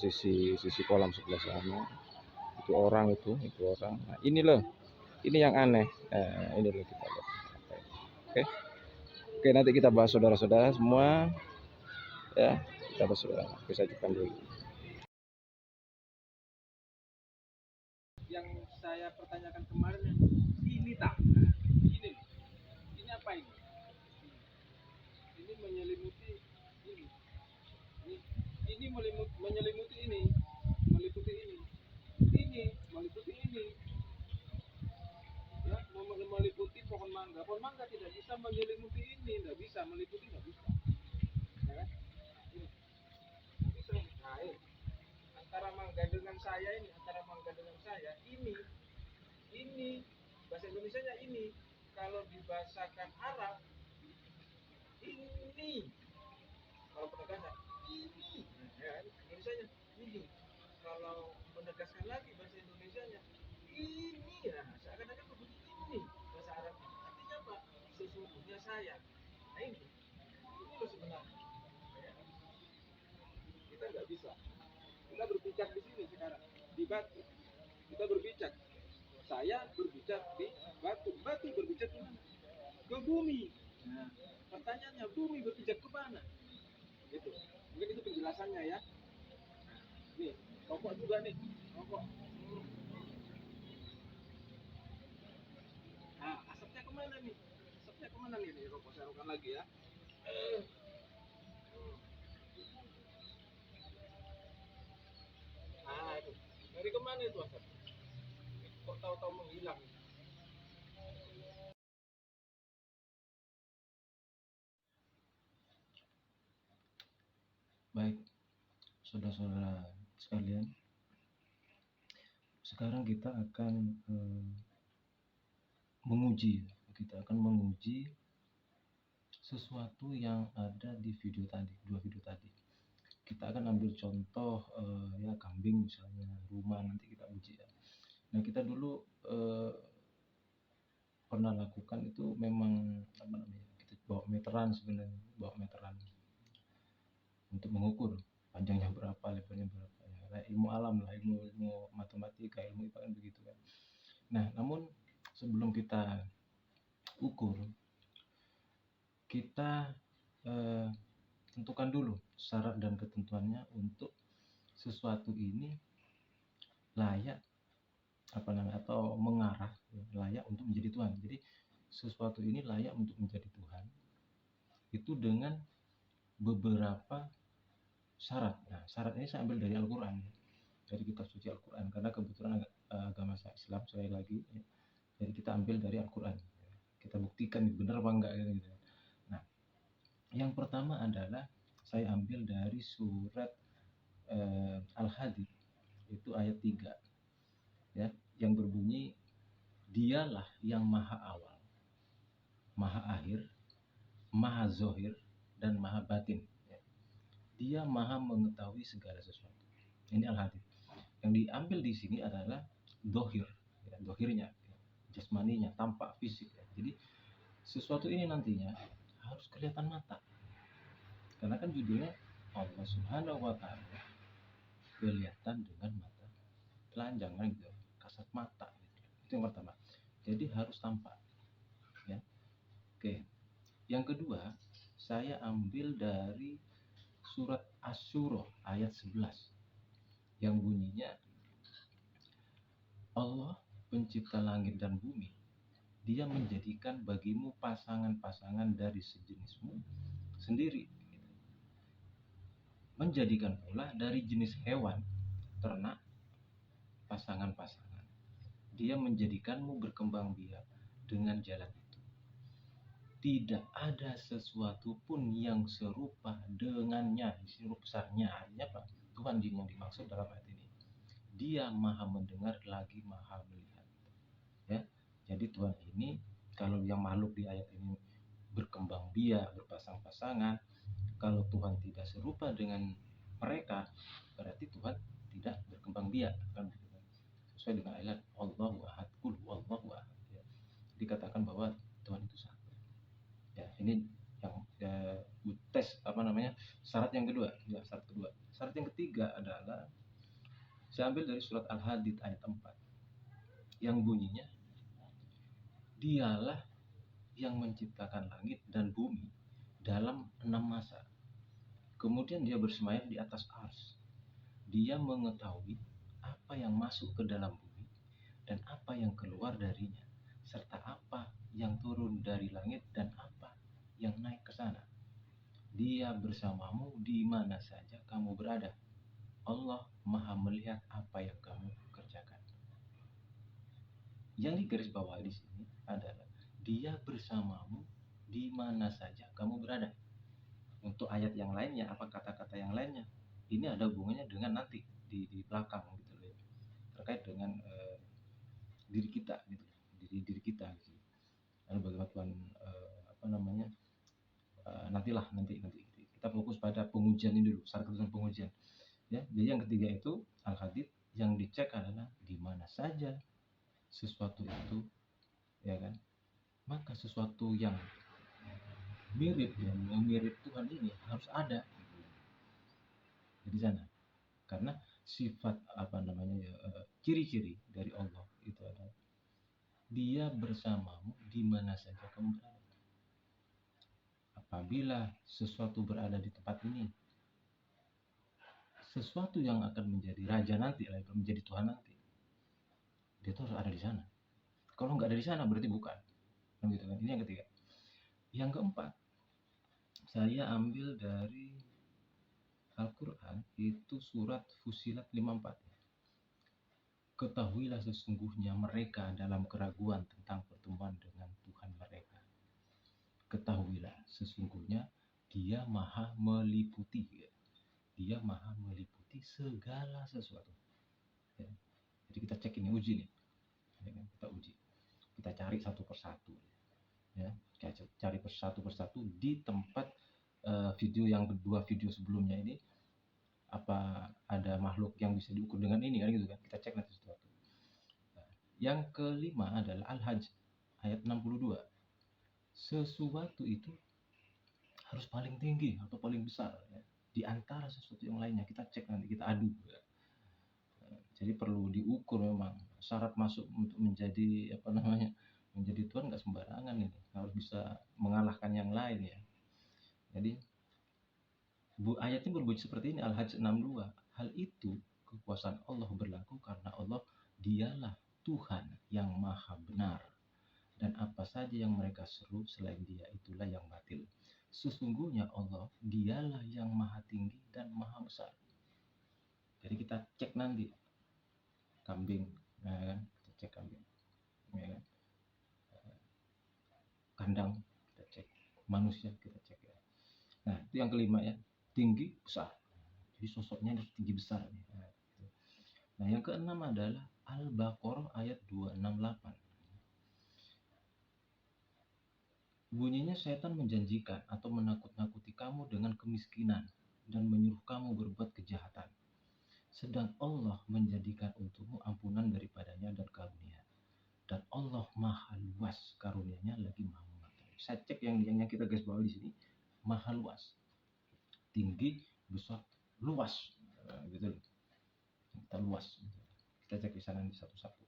sisi kolam sebelah sana. Itu orang. Nah, ini loh. Ini yang aneh. Ini loh kita lihat. Oke, nanti kita bahas saudara-saudara semua. Ya, kita bahas saudara. Bisa ajukan dulu. Yang saya pertanyakan kemarin ini tak? Ini apa ini? Ini menyelimuti ini. Ini menyelimuti ini. Meliputi ini. Ini meliputi ini. Ya, meliputi pohon mangga. Pohon mangga tidak bisa menyelimuti ini, tidak bisa meliputi, tidak bisa. Ya kan? Ini. Bisa. Nah, ini. Antara mangga dengan saya ini, ini bahasa Indonesianya ini. Kalau dibahasakan Arab ini. Kalau penegasan ini, ya, Indonesianya ini. Kalau menegaskan lagi bahasa Indonesianya ini, ya seakan-akan begitu ini bahasa Arab. Artinya apa? Sesungguhnya saya. Nah, ini loh sebenarnya. Ya. Kita nggak bisa. Kita berbicara di sini sekarang di batu. Kita berbicara. Saya berbicara di batu. Batu berbicara ke mana? Ke bumi. Nah, pertanyaannya bumi berpijak ke mana? Gitu. Mungkin itu penjelasannya ya. Nih, rokok juga nih. Rokok. Nah, asapnya kemana nih? Nih, rokok saya rokan lagi ya. Nah, itu. Dari kemana itu asap? Kok tahu-tahu menghilang? Baik, saudara-saudara sekalian, sekarang kita akan menguji sesuatu yang ada di dua video tadi. Kita akan ambil contoh ya kambing misalnya, rumah, nanti kita uji ya. Nah, kita dulu pernah lakukan itu memang kita bawa meteran untuk mengukur panjangnya berapa, lebarnya berapa ya. Nah, ilmu alam lah, ilmu matematika, ilmu IPA kan begitu kan. Nah, namun sebelum kita syarat dan ketentuannya untuk sesuatu ini layak atau mengarah layak untuk menjadi Tuhan. Jadi sesuatu ini layak untuk menjadi Tuhan itu dengan beberapa syarat. Nah, syarat ini saya ambil dari Al-Quran, dari kitab suci Al-Quran, karena kebetulan agama saya Islam sekali lagi, ya. Jadi kita ambil dari Al-Quran, kita buktikan benar apa enggak gitu. Nah, yang pertama adalah saya ambil dari surat Al-Hadid, itu ayat 3, ya, yang berbunyi, dialah yang maha awal, maha akhir, maha zohir, dan maha batin. Dia maha mengetahui segala sesuatu. Ini Al-Hadid. Yang diambil di sini adalah dohir, ya, dohirnya, ya, jasmaninya, tampak fisik. Ya. Jadi sesuatu ini nantinya harus kelihatan mata. Karena kan judulnya Allah Subhanahu wa Ta'ala kelihatan dengan mata telanjang, kan gitu, kasat mata. Gitu. Itu yang pertama. Jadi harus tampak. Ya. Oke. Yang kedua, saya ambil dari surat Asy-Syura ayat 11 yang bunyinya, Allah pencipta langit dan bumi, dia menjadikan bagimu pasangan-pasangan dari sejenismu sendiri, menjadikan pula dari jenis hewan ternak pasangan-pasangan. Dia menjadikanmu berkembang biak dengan jalan itu. Tidak ada sesuatu pun yang serupa dengannya. Huruf besarnya artinya apa? Tuhan yang dimaksud dalam ayat ini. Dia maha mendengar lagi maha melihat. Ya, jadi Tuhan ini, kalau yang makhluk di ayat ini berkembang biak, berpasang-pasangan, kalau Tuhan tidak serupa dengan mereka, berarti Tuhan tidak berkembang biak, kan? Sesuai dengan ayat Allahu ahad, qul huwallahu ahad. Ya. Dikatakan bahwa Tuhan itu satu. Ya, ini yang tes syarat yang kedua. Ya, syarat kedua. Syarat yang ketiga adalah saya ambil dari surat Al-Hadid ayat 4 yang bunyinya, dialah yang menciptakan langit dan bumi dalam 6 masa. Kemudian dia bersemayam di atas ars. Dia mengetahui apa yang masuk ke dalam bumi dan apa yang keluar darinya, serta apa yang turun dari langit dan apa yang naik ke sana. Dia bersamamu di mana saja kamu berada. Allah maha melihat apa yang kamu kerjakan. Yang digarisbawahi di sini adalah dia bersamamu di mana saja kamu berada. Untuk ayat yang lainnya, apa kata-kata yang lainnya, ini ada hubungannya dengan nanti di belakang gitu loh, terkait dengan diri kita gitu, diri kita gitu. Lalu bagaimana Tuhan nanti kita fokus pada pengujian ini dulu, syarat ketentuan pengujian. Ya, jadi yang ketiga itu Al-Hadid, yang dicek adalah di mana saja sesuatu itu, ya kan, maka sesuatu yang mirip Tuhan ini harus ada di sana. Karena sifat ciri-ciri dari Allah itu adalah dia bersamamu di mana saja kamu berada. Apabila sesuatu berada di tempat ini, sesuatu yang akan menjadi raja nanti, menjadi Tuhan nanti, dia tuh harus ada di sana. Kalau nggak ada di sana berarti bukan. Gitu kan? Ini yang ketiga. Yang keempat, saya ambil dari Al-Quran, itu surat Fussilat 54. Ketahuilah sesungguhnya mereka dalam keraguan tentang pertemuan dengan Tuhan mereka. Ketahuilah sesungguhnya dia maha meliputi, ya. Dia maha meliputi segala sesuatu. Ya. Jadi kita cek ini, uji nih. Kita uji. Kita cari satu persatu. Ya, cari satu persatu di tempat video yang kedua, video sebelumnya ini, apa ada makhluk yang bisa diukur dengan ini, kan gitu kan. Kita cek nanti sesuatu. Nah, yang kelima adalah Al-Hajj ayat 62. Sesuatu itu harus paling tinggi atau paling besar, ya, di antara sesuatu yang lainnya. Kita cek nanti, kita adu, ya. Jadi perlu diukur memang. Syarat masuk untuk menjadi menjadi Tuhan nggak sembarangan ini, harus bisa mengalahkan yang lain, ya. Jadi Ayatnya berbunyi seperti ini, Al-Hajj 62. Hal itu kekuasaan Allah berlaku karena Allah dialah Tuhan yang maha benar. Dan apa saja yang mereka seru selain dia itulah yang batil. Sesungguhnya Allah dialah yang maha tinggi dan maha besar. Jadi kita cek nanti kambing, ya kan? Kita cek kambing, ya kan? Kandang kita cek, manusia kita cek ya. Nah itu yang kelima ya, tinggi besar. Jadi sosoknya tinggi besar. Nah yang keenam adalah Al-Baqarah ayat 268. Bunyinya setan menjanjikan atau menakut-nakuti kamu dengan kemiskinan dan menyuruh kamu berbuat kejahatan. Sedang Allah menjadikan untukmu ampunan daripadanya dan karunia. Dan Allah maha luas karunianya lagi maha mengetahui. Saya cek yang kita garis bawah di sini, maha luas, tinggi, besar, luas, gitu. Kita luas. Kita cek di sana satu-satu.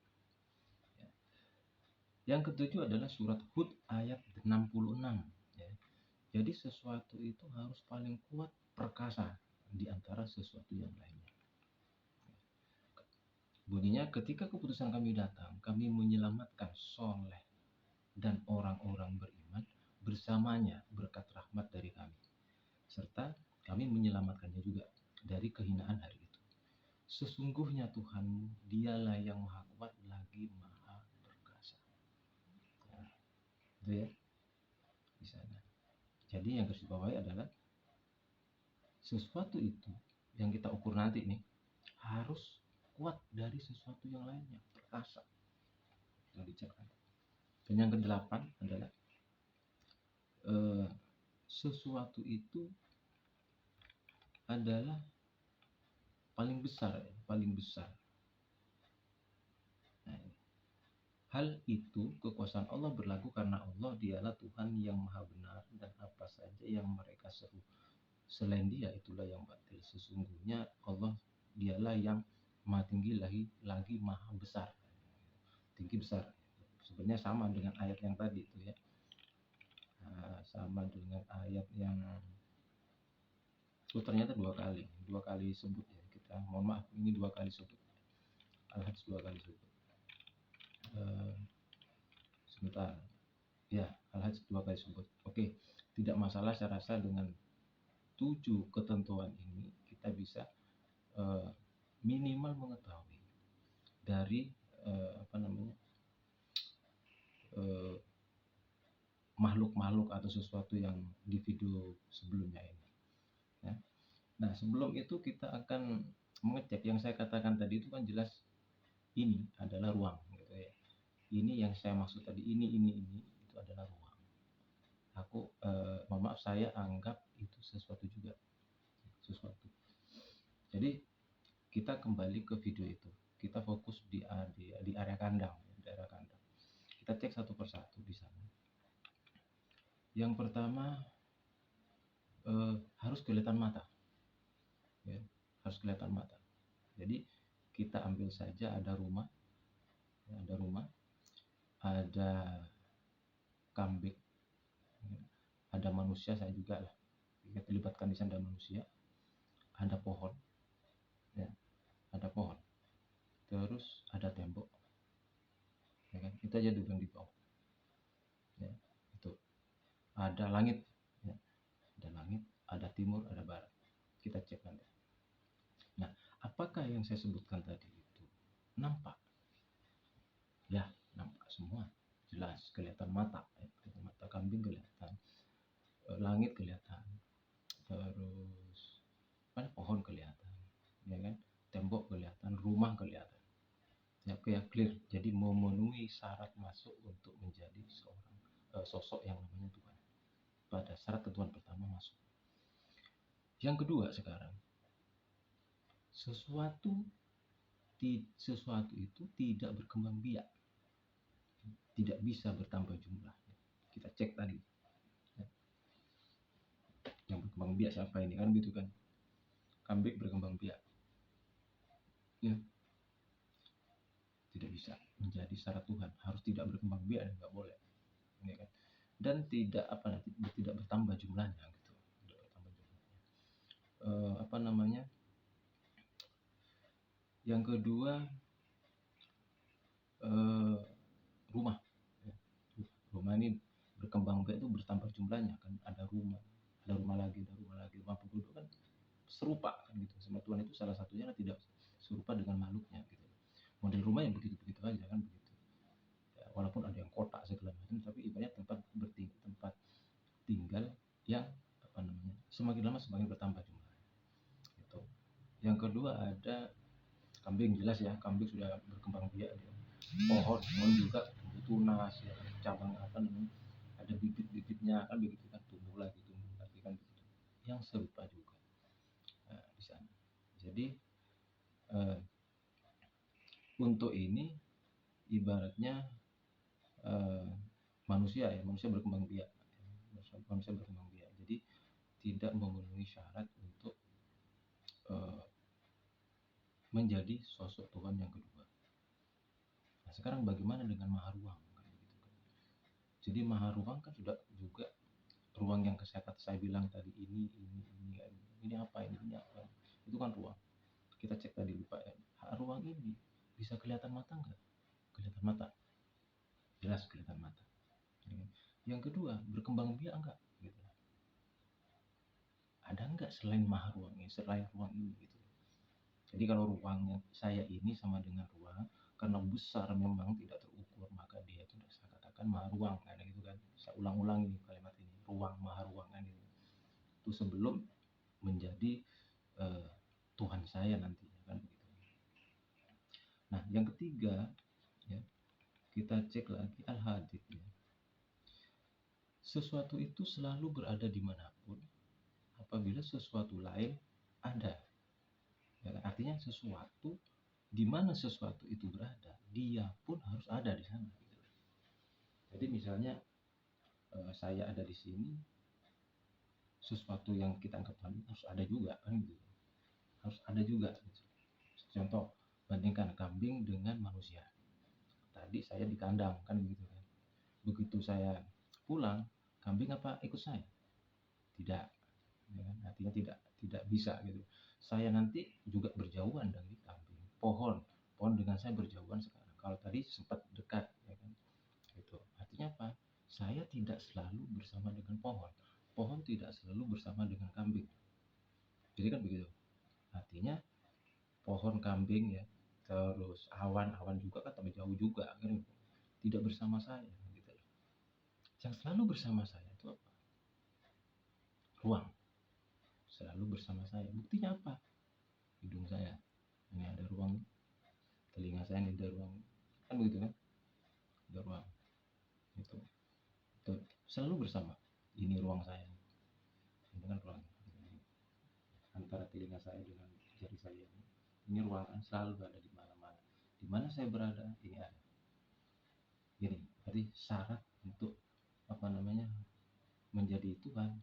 Yang ketujuh adalah surat Hud ayat 66. Ya. Jadi sesuatu itu harus paling kuat perkasa di antara sesuatu yang lainnya. Bunyinya, ketika keputusan kami datang, kami menyelamatkan Soleh dan orang-orang beriman bersamanya berkat rahmat dari kami. Serta kami menyelamatkannya juga dari kehinaan hari itu. Sesungguhnya Tuhanmu, dialah yang maha kuat lagi maha perkasa. Nah, itu ya di sana. Jadi yang harus dibawahi adalah sesuatu itu yang kita ukur nanti nih harus kuat dari sesuatu yang lainnya, perkasa. Yang dicekkan. Dan yang kedelapan adalah sesuatu itu adalah paling besar. Nah, hal itu kekuasaan Allah berlaku karena Allah dialah Tuhan yang maha benar dan apa saja yang mereka seru selain dia itulah yang batil. Sesungguhnya Allah dialah yang maha tinggi lagi maha besar. Tinggi besar. Sebenarnya sama dengan ayat yang tadi itu ya. Sama dengan ayat yang ternyata dua kali sebut ya. Kita mohon maaf ini 2 kali sebut. Al-Hajj 2 kali sebut. Sebentar. Ya, Al-Hajj 2 kali sebut. Oke, tidak masalah saya rasa dengan 7 ketentuan ini kita bisa minimal mengetahui dari makhluk-makhluk atau sesuatu yang di video sebelumnya ini. Ya. Nah sebelum itu kita akan mengecek yang saya katakan tadi itu kan jelas ini adalah ruang gitu ya. Ini yang saya maksud tadi ini itu adalah ruang. Aku mohon maaf saya anggap itu sesuatu juga. Jadi kita kembali ke video itu. Kita fokus di area kandang, daerah kandang. Kita cek satu persatu di sana. Yang pertama harus kelihatan mata. Ya, harus kelihatan mata. Jadi kita ambil saja ada rumah, ada kambing, ada manusia saya juga lah. Kita libatkan di sana ada manusia, ada pohon, ya, ada pohon. Terus ada tembok, ya kan? Itu aja dulu yang di bawah. Ya, itu ada langit, ya. Ada langit, ada timur, ada barat. Kita cek nanti. Nah, apakah yang saya sebutkan tadi itu nampak? Ya, nampak semua. Jelas, kelihatan mata. Mata kambing kelihatan. Langit kelihatan. Terus pohon kelihatan. Ya kan? Tembok kelihatan, rumah kelihatan. Ya, clear. Jadi memenuhi syarat masuk untuk menjadi seorang sosok yang namanya Tuhan. Pada syarat ketentuan pertama masuk. Yang kedua sekarang, sesuatu itu tidak berkembang biak, tidak bisa bertambah jumlah. Kita cek tadi. Yang berkembang biak siapa ini kan gitu kan? Kambing berkembang biak. Ya. Tidak bisa menjadi syarat Tuhan, harus tidak berkembang biak dan nggak boleh. Ya kan? Dan tidak bertambah jumlahnya gitu. Tidak bertambah jumlahnya. apa namanya, yang kedua rumah ya. Rumah ini berkembang biak itu bertambah jumlahnya kan, ada rumah lagi, rumah penduduk kan serupa kan gitu sama Tuhan. Itu salah satunya tidak serupa dengan makhluknya gitu. Model rumah yang begitu-begitu aja kan begitu ya, walaupun ada yang kotak segala macam, tapi ibaratnya tempat tinggal yang apa namanya, semakin lama semakin bertambah jumlahnya gitu. Yang kedua ada kambing, jelas ya, kambing sudah berkembang biak dia. Pohon juga tunas ya, cabang apa namanya, ada bibit-bibitnya kan begitu kan, tumbuh lagi kan begitu. Yang serupa juga di sana. Jadi untuk ini ibaratnya manusia berkembang biak, jadi tidak memenuhi syarat untuk menjadi sosok Tuhan yang kedua. Nah, sekarang bagaimana dengan maha ruang kan begitu kan. Jadi maha ruang kan sudah juga ruang yang saya bilang tadi, ini apa ini apa, itu kan ruang. Kita cek tadi lupa ya, ruang ini bisa kelihatan mata nggak? Kelihatan mata, jelas kelihatan mata. Yang kedua, berkembang biak enggak gitu. Ada enggak selain maha ruang ini, selain ruang ini gitu. Jadi kalau ruangnya saya ini sama dengan ruang, karena besar memang tidak terukur, maka dia itu saya katakan maha ruang kan gitu kan. Saya ulang-ulang ini kalimat ini, ruang, maha ruang kan gitu. Itu sebelum menjadi Tuhan saya nanti kan begitu. Nah, yang ketiga ya, kita cek lagi al-hadid ya. Sesuatu itu selalu berada dimanapun apabila sesuatu lain ada. Ya, artinya sesuatu, di mana sesuatu itu berada, dia pun harus ada di sana. Gitu. Jadi misalnya saya ada di sini, sesuatu yang kita anggap harus ada juga kan gitu. Harus ada juga. Gitu. Contoh, bandingkan kambing dengan manusia. Tadi saya di kandang kan begitu kan. Begitu saya pulang, kambing apa ikut saya? Tidak. Ya kan? Artinya tidak bisa gitu. Saya nanti juga berjauhan dari kambing. Pohon dengan saya berjauhan sekarang. Kalau tadi sempat dekat ya kan. Itu artinya apa? Saya tidak selalu bersama dengan pohon. Pohon tidak selalu bersama dengan kambing. Jadi kan begitu. Artinya pohon, kambing ya, terus awan juga kan tambah jauh juga kan, tidak bersama saya gitu. Yang selalu bersama saya itu apa? Ruang. Selalu bersama saya. Buktinya apa? Hidung saya ini ada ruang, telinga saya ini ada ruang, kan begitu kan, ada ruang itu selalu bersama. Ini ruang saya, ini kan ruang antara telinga saya dengan jari saya ini ruang kan selalu ada di mana-mana. Di mana saya berada ini ada. Ini jadi syarat untuk apa namanya menjadi Tuhan.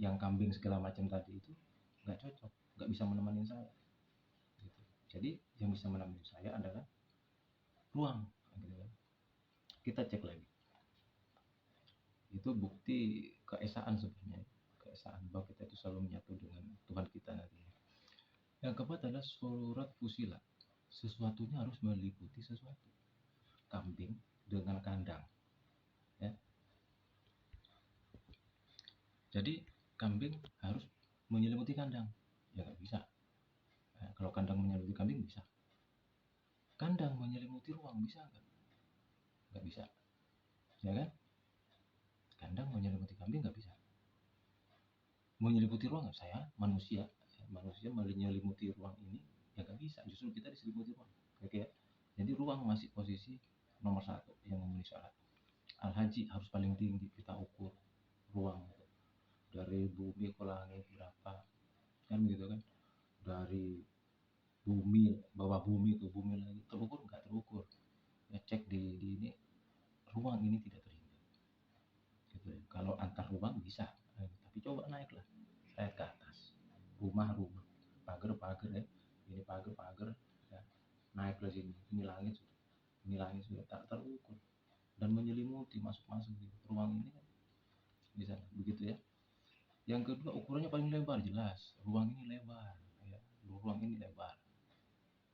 Yang kambing segala macam tadi itu nggak cocok, nggak bisa menemani saya gitu. Jadi yang bisa menemani saya adalah ruang gitu kan. Kita cek lagi, itu bukti keesaan sebenarnya, keesaan bahwa kita itu selalu menyatu dengan Tuhan kita nanti. Yang keempat adalah surat fusilat, sesuatunya harus meliputi sesuatu. Kambing dengan kandang ya. Jadi kambing harus menyelimuti kandang, ya nggak bisa. Nah, kalau kandang menyelimuti kambing bisa. Kandang menyelimuti ruang bisa nggak? Nggak bisa, ya kan? Kandang menyelimuti kambing nggak bisa. Menyelimuti ruang, saya manusia menyelimuti ruang ini ya nggak bisa. Justru kita diselimuti ruang, oke ya. Jadi ruang masih posisi nomor satu yang memenuhi syarat. Al-Haji harus paling tinggi kita ukur ruang itu. Dari bumi ke langit berapa kan begitu kan, dari bumi, bawah bumi ke bumi lagi, terukur nggak terukur ya. Cek di ini, ruang ini tidak terhingga gitu ya. Kalau antar ruang bisa, tapi coba naiklah saya ke atas, rumah pagar ya, ini pagar ya, naik ke sini, ini langit sudah tak terukur dan menyelimuti masuk gitu. Ruang ini kan bisa begitu ya. Yang kedua, ukurannya paling lebar, jelas ruang ini lebar ya, ruang ini lebar.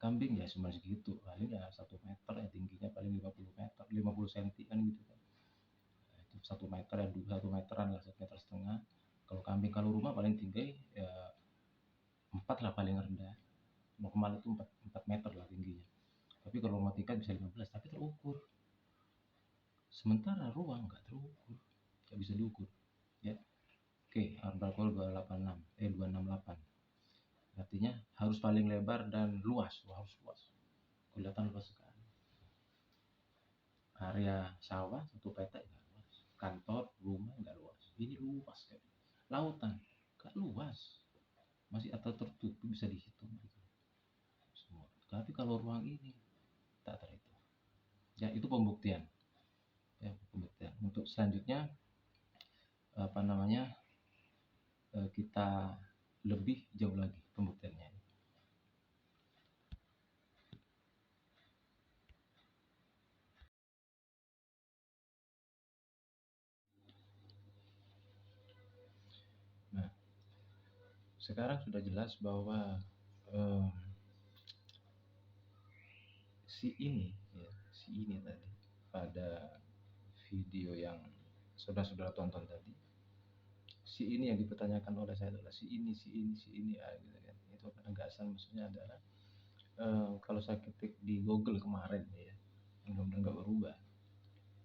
Kambing ya cuma segitu, paling ya 1 meter ya, tingginya paling 50 meter, 50 cm kan gitu kan. Nah, itu 1 meter ya, 1 meteran lah, 1,5 meter. Kalau kambing, kalau rumah paling tinggi ya 4 lah paling rendah. Normal itu 4 meter lah tingginya. Tapi kalau rumah tingkat bisa 15, tapi terukur. Sementara ruang nggak terukur, nggak bisa diukur ya. Oke, Arbakol 268. Artinya harus paling lebar dan luas, harus luas. Kelihatan luas sekali. Area sawah 1 peta nggak luas. Kantor, rumah nggak luas. Ini luas kan. Lautan nggak luas. Masih atau tertutup bisa dihitung gitu. Semua. Tapi kalau ruang ini tak terhitung. Ya itu pembuktian. Ya, pembuktian. Untuk selanjutnya apa namanya, kita lebih jauh lagi pembuktiannya. Nah, sekarang sudah jelas bahwa si ini tadi pada video yang saudara-saudara tonton tadi, si ini yang dipertanyakan oleh saya adalah si ini gitu kan. Itu penegasan, maksudnya adalah kalau saya ketik di Google kemarin ya, mudah-mudahan nggak berubah.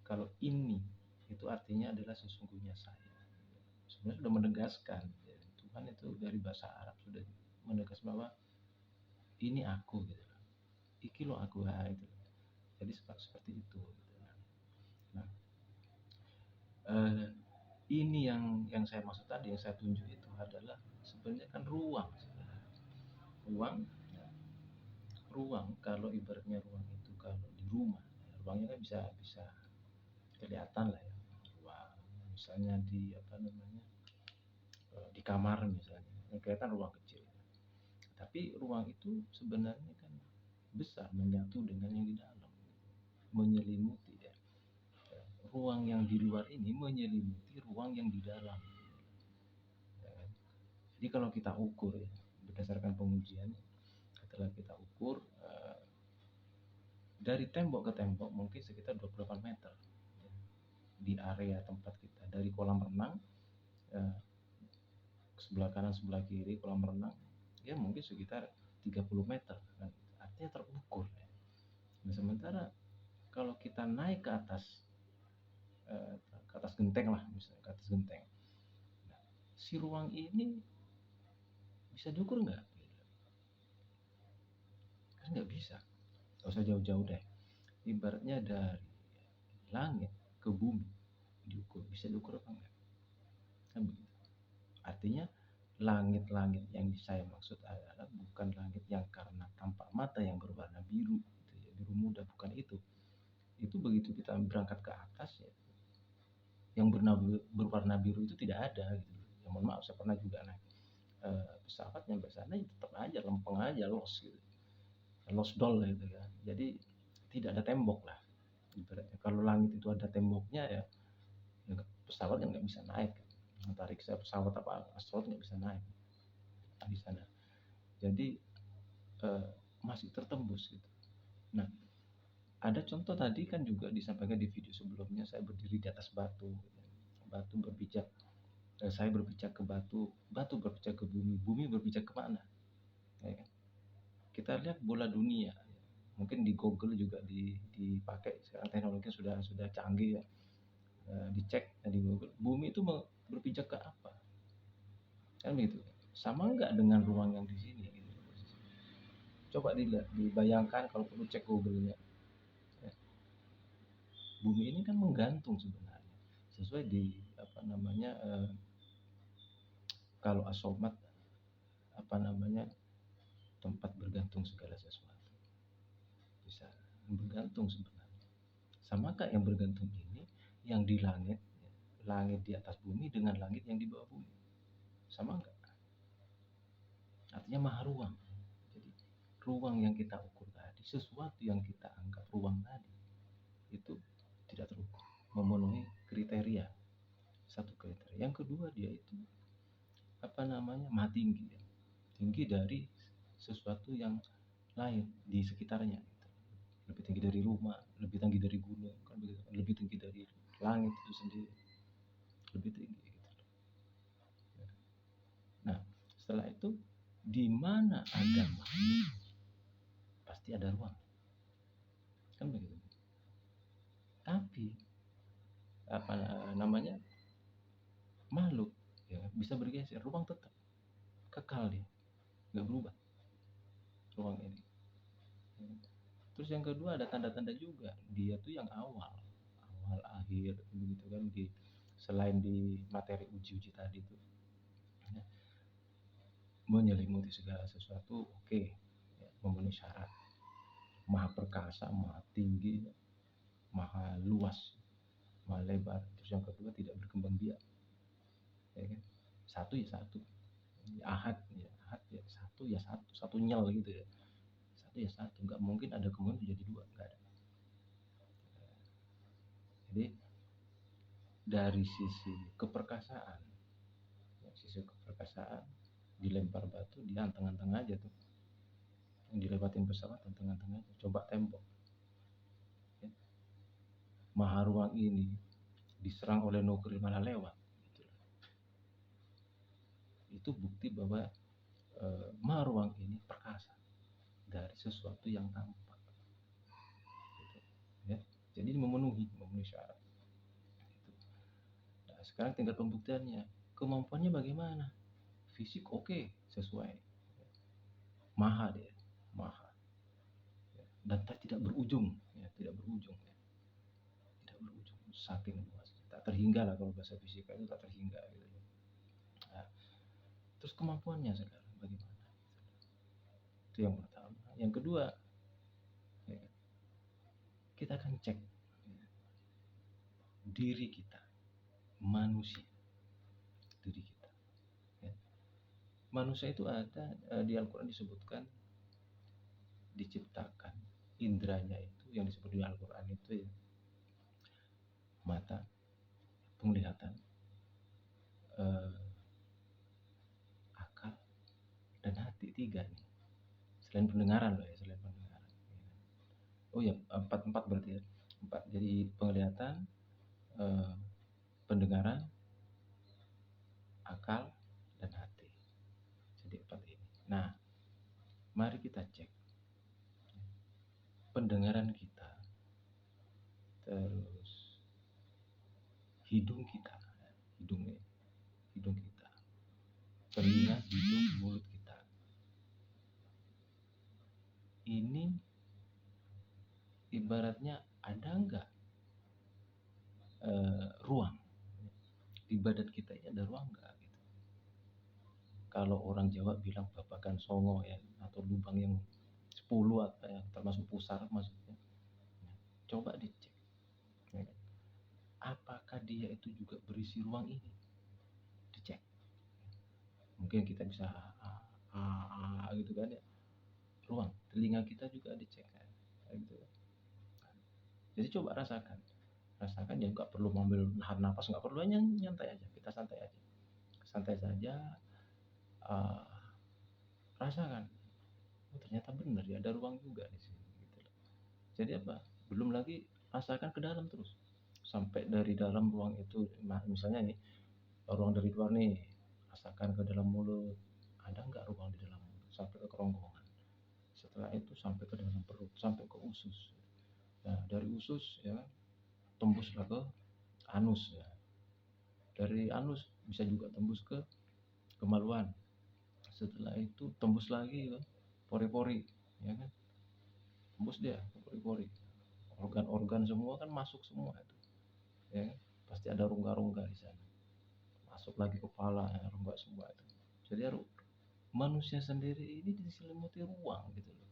Kalau ini itu artinya adalah sesungguhnya saya. Sebenarnya sudah menegaskan ya, Tuhan itu dari bahasa Arab sudah menegaskan bahwa ini aku gitu. Iki lo aku gitu. Jadi seperti itu gitu. Nah, ini yang saya maksud tadi, yang saya tunjuk itu adalah sebenarnya kan ruang. Ruang, ya, ruang kalau ibaratnya ruang itu kalau di rumah, ruangnya kan bisa kelihatan lah ya. Ruang, misalnya di apa namanya, di kamar misalnya, kelihatan ruang kecil. Tapi ruang itu sebenarnya kan besar, menyatu dengan yang di dalam, menyelimuti ya. Ruang yang di luar ini menyelimuti ruang yang di dalam. Jadi kalau kita ukur ya, berdasarkan pengujian, setelah kita ukur dari tembok ke tembok mungkin sekitar 28 meter ya, di area tempat kita, dari kolam renang sebelah kanan sebelah kiri kolam renang ya mungkin sekitar 30 meter kan, artinya terukur ya. Nah, sementara kalau kita naik ke atas genteng lah, misalnya ke atas genteng, nah, si ruang ini bisa diukur nggak? Kan nggak bisa. Nggak usah jauh-jauh deh, ibaratnya dari langit ke bumi diukur, bisa diukur apa enggak? Kan begitu. Artinya langit-langit yang saya maksud adalah bukan langit yang karena tampak mata yang berwarna biru gitu ya, biru muda, bukan itu. Itu begitu kita berangkat ke atas ya, yang berwarna biru itu tidak ada gitu. Ya mohon maaf, saya pernah juga naik pesawat nyampe sana ya tetap aja lempeng aja, los gitu, los dol gitu kan. Jadi tidak ada tembok lah. Kalau langit itu ada temboknya ya, pesawat yang nggak bisa naik. Tarik saya pesawat apa astronot nggak bisa naik di sana. Jadi masih tertembus gitu. Nah, ada contoh tadi kan juga disampaikan di video sebelumnya, saya berdiri di atas batu, batu berpijak, saya berpijak ke batu, batu berpijak ke bumi, bumi berpijak kemana? Ya kan? Kita lihat bola dunia, mungkin di Google juga dipakai sekarang, teknologi sudah canggih ya, dicek di Google, bumi itu berpijak ke apa? Kan begitu. Sama enggak dengan ruang yang di sini gitu. Coba dilihat, dibayangkan kalau perlu cek Google-nya. Ya. Bumi ini kan menggantung sebenarnya. Sesuai di apa namanya, kalau asomat apa namanya, tempat bergantung segala sesuatu. Bisa bergantung sebenarnya. Samakah yang bergantung ini yang di langit, ya, langit di atas bumi dengan langit yang di bawah bumi? Sama enggak? Artinya maha ruang. Jadi ruang yang kita ukur tadi, sesuatu yang kita anggap ruang tadi, itu tidak terukur, memenuhi kriteria. Satu kriteria. Yang kedua, dia itu maha tinggi ya. Tinggi dari sesuatu yang lain di sekitarnya gitu. Lebih tinggi dari rumah, lebih tinggi dari gunung, kan begitu. Lebih tinggi dari langit itu sendiri, lebih tinggi gitu. Nah, setelah itu di mana ada makhluk pasti ada ruang, kan begitu. Tapi makhluk ya bisa bergeser, ruang tetap kekal, dia nggak berubah ruang ini. Terus yang kedua ada tanda-tanda juga, dia tuh yang awal akhir begitu kan, selain di materi uji tadi tuh ya, menyelimuti segala sesuatu, oke, ya, memenuhi syarat, maha perkasa, maha tinggi, maha luas, maha lebar. Terus yang kedua tidak berkembang biak, ya kan? Satu ya satu, ahad ya satu nyel gitu ya, satu ya satu, nggak mungkin ada kemungkinan jadi dua, nggak ada. Jadi dari sisi keperkasaan dilempar batu, dia anteng-anteng aja tuh, yang dilewatin pesawat anteng-anteng aja, coba tembok ya. Maha ruang ini diserang oleh nuklir malah lewat gitu. Itu bukti bahwa maha ruang ini perkasa dari sesuatu yang tampak gitu, ya. Jadi memenuhi syarat gitu. Nah, sekarang tinggal pembuktiannya, kemampuannya bagaimana. Fisik oke, sesuai, maha dia, maha ya. Dan tidak berujung ya, tidak berujung, saking luas, tak terhingga lah, kalau bahasa fisika itu tak terhingga gitu. Nah, terus kemampuannya sekarang bagaimana, itu yang pertama. Yang kedua ya, kita akan cek ya, diri kita, manusia, diri kita ya. Manusia itu ada di Al-Quran disebutkan, diciptakan indranya itu yang disebut di Al-Quran itu ya, mata, penglihatan, akal, dan hati, tiga nih. Selain pendengaran loh ya, selain pendengaran. Oh ya, empat berarti ya. Empat. Jadi penglihatan, pendengaran, akal, dan hati. Jadi empat ini. Nah, mari kita cek pendengaran kita, terus hidung kita, hidung kita, telinga, hidung, mulut kita. Ini ibaratnya ada enggak ruang di badan kita ini, ada ruang enggak gitu. Kalau orang Jawa bilang babakan songo ya, atau lubang yang 10 atau yang termasuk pusar maksudnya. Coba dicek ya, apakah dia itu juga berisi ruang ini, dicek. Mungkin kita bisa gitu kan ya, ruang telinga kita juga dicek kan, gitu. Jadi coba rasakan ya, nggak perlu mengambil nahan nafas, nggak perlu, nyantai aja, kita santai saja, rasakan, oh ternyata benar ya, ada ruang juga di sini gitu. Jadi apa, belum lagi rasakan ke dalam terus, sampai dari dalam ruang itu, misalnya nih ruang dari luar nih, rasakan ke dalam mulut, ada nggak ruang di dalam mulut, sampai ke kerongkongan. Setelah itu sampai ke dalam perut, sampai ke usus. Nah, dari usus ya tembuslah ke anus ya. Dari anus bisa juga tembus ke kemaluan. Setelah itu tembus lagi ke pori-pori, ya kan? Tembus dia ke pori-pori. Organ-organ semua kan masuk semua itu. Ya kan? Pasti ada rongga-rongga di sana. Masuk lagi kepala, ya, rongga semua itu. Jadi manusia sendiri ini diselimuti ruang gitu loh.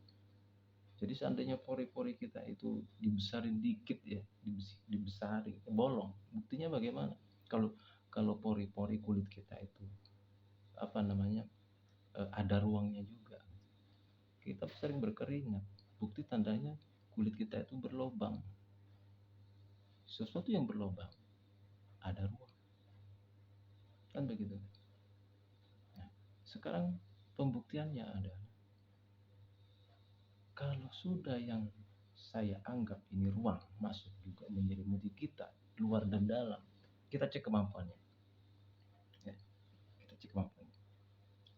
Jadi seandainya pori-pori kita itu dibesarin dikit ya, dibesarin, bolong. Buktinya bagaimana? Kalau pori-pori kulit kita itu ada ruangnya juga. Kita sering berkeringat, bukti tandanya kulit kita itu berlobang. Sesuatu yang berlobang ada ruang, kan begitu. Sekarang pembuktiannya adalah kalau sudah yang saya anggap ini ruang masuk juga menyelimuti kita, luar dan dalam, kita cek kemampuannya. Ya, kita cek kemampuannya.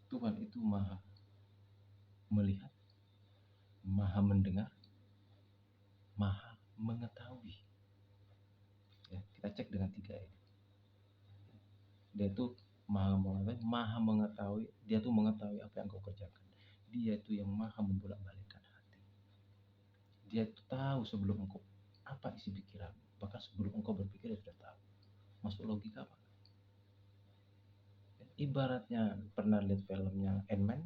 Tuhan itu maha melihat, maha mendengar, maha mengetahui. Ya, kita cek dengan 3 ini. Dia itu maha mengetahui, dia tuh mengetahui apa yang kau kerjakan. Dia itu yang maha membolak-balikkan hati. Dia itu tahu sebelum engkau apa isi pikiran, bahkan sebelum engkau berpikir dia sudah tahu. Masuk logika apa? Ibaratnya pernah lihat filmnya Ant-Man,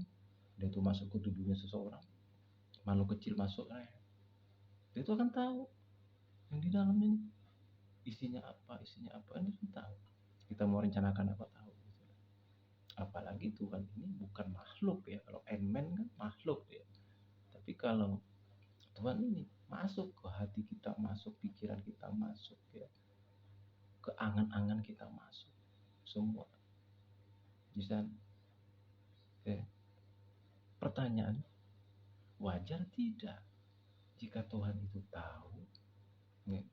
dia itu masuk ke tubuhnya seseorang, makhluk kecil masuk, dia itu akan tahu yang di dalam ini isinya apa, dia itu tahu. Kita mau rencanakan apa tahu. Apalagi Tuhan ini bukan makhluk ya. Kalau Ant-Man kan makhluk ya. Tapi kalau Tuhan ini masuk ke hati kita, masuk pikiran kita, masuk ya, ke angan-angan kita masuk, semua. Bisa. Pertanyaan, wajar tidak jika Tuhan itu tahu, ya,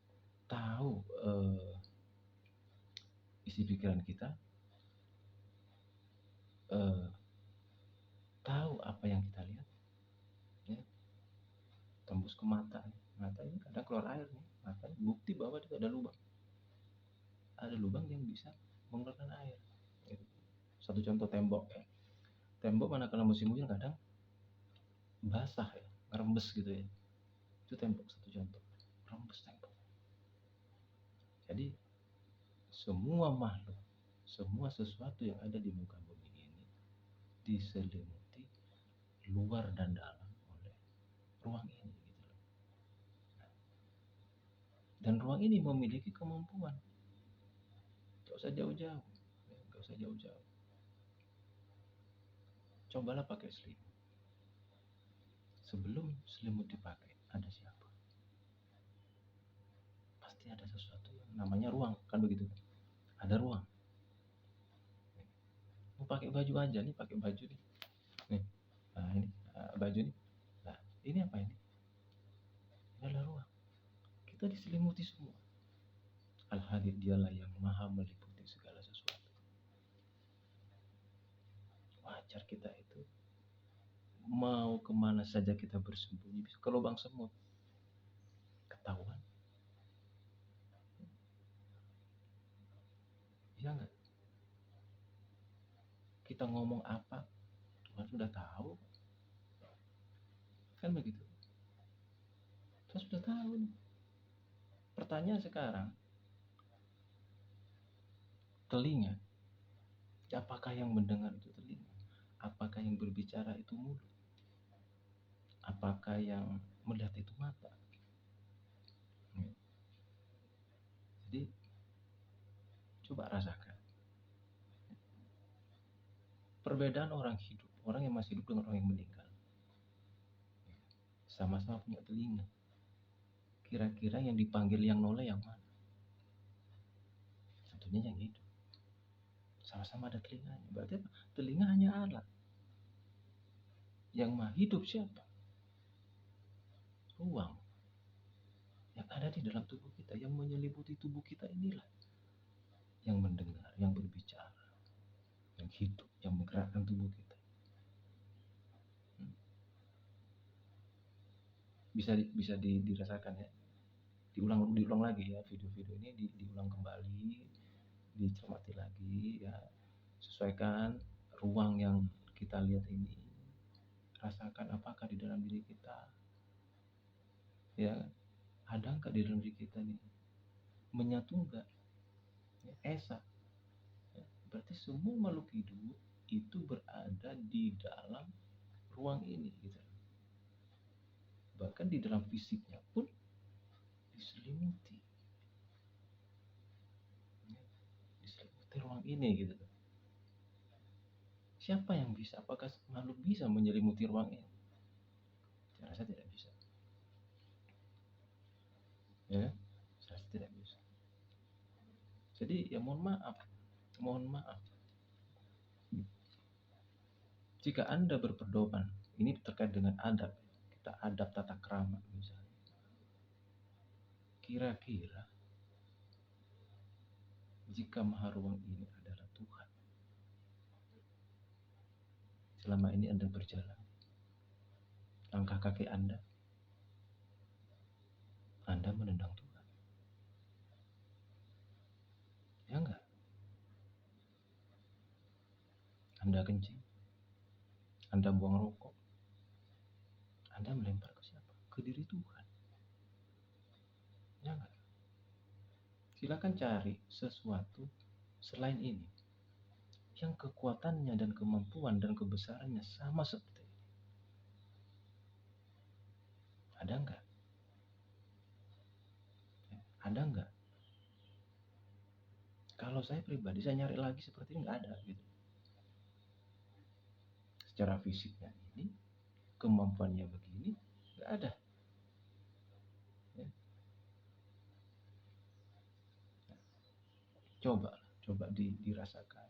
tahu isi pikiran kita, tahu apa yang kita lihat, ya, tembus ke mata ini kadang keluar air nih, mata bukti bahwa itu ada lubang yang bisa mengeluarkan air. Satu contoh tembok ya, tembok mana kalau musim hujan kadang basah ya, ngerembes gitu ya, itu tembok satu contoh, rembes tembok. Jadi semua makhluk, semua sesuatu yang ada di muka bumi ini diselimuti luar dan dalam oleh ruang ini gitu loh. Dan ruang ini memiliki kemampuan, gak usah jauh-jauh, cobalah pakai selimut. Sebelum selimut dipakai, ada siapa? Pasti ada sesuatu yang namanya ruang, kan begitu? Ada ruang. Mau pakai baju aja nih, pakai baju nih. Nih, nah ini baju nih. Nah, ini apa ini? Ini adalah ruang. Kita diselimuti semua. Al-Hadid, dialah yang maha meliputi segala sesuatu. Wajar kita itu mau kemana saja kita bersembunyi, bisa ke lubang semut, ketahuan. Iya enggak? Kita ngomong apa, Tuhan sudah tahu. Kan begitu? Tuhan sudah tahu. Pertanyaan sekarang, telinga, apakah yang mendengar itu telinga? Apakah yang berbicara itu mulut? Apakah yang melihat itu mata? Jadi coba rasakan perbedaan orang hidup, orang yang masih hidup dengan orang yang meninggal. Sama-sama punya telinga. Kira-kira yang dipanggil yang noleh yang mana? Tentunya yang hidup. Sama-sama ada telinganya. Berarti apa? Telinga hanya alat. Yang maha hidup siapa? Ruang yang ada di dalam tubuh kita, yang menyelimuti tubuh kita inilah yang mendengar, yang berbicara, yang hidup, yang menggerakkan tubuh kita. Bisa dirasakan ya. Diulang lagi ya, video-video ini diulang kembali, dicermati lagi ya. Sesuaikan ruang yang kita lihat ini. Rasakan apakah di dalam diri kita, ya, ada nggak di dalam diri kita nih, menyatu nggak, ya, esa. Ya, berarti semua makhluk hidup itu berada di dalam ruang ini gitu. Bahkan di dalam fisiknya pun diselimuti, ya, diselimuti ruang ini gitu. Siapa yang bisa? Apakah makhluk bisa menyelimuti ruang ini? Saya rasa tidak bisa. Ya, saya rasa tidak bisa. Jadi ya mohon maaf. Jika Anda berpedoman, ini terkait dengan adab, kita adab tata krama misalnya. Kira-kira jika maha ruang ini adalah Tuhan, selama ini Anda berjalan, langkah kaki Anda menendang Tuhan. Ya enggak? Anda kencing, Anda buang rokok, Anda melempar ke siapa? Ke diri Tuhan. Ya enggak? Silakan cari sesuatu selain ini yang kekuatannya dan kemampuan dan kebesarannya sama seperti ini. Ada enggak? Ada enggak? Kalau saya pribadi, saya nyari lagi seperti ini enggak ada gitu. Secara fisiknya ini, kemampuannya begini, enggak ada. Ya. Coba dirasakan.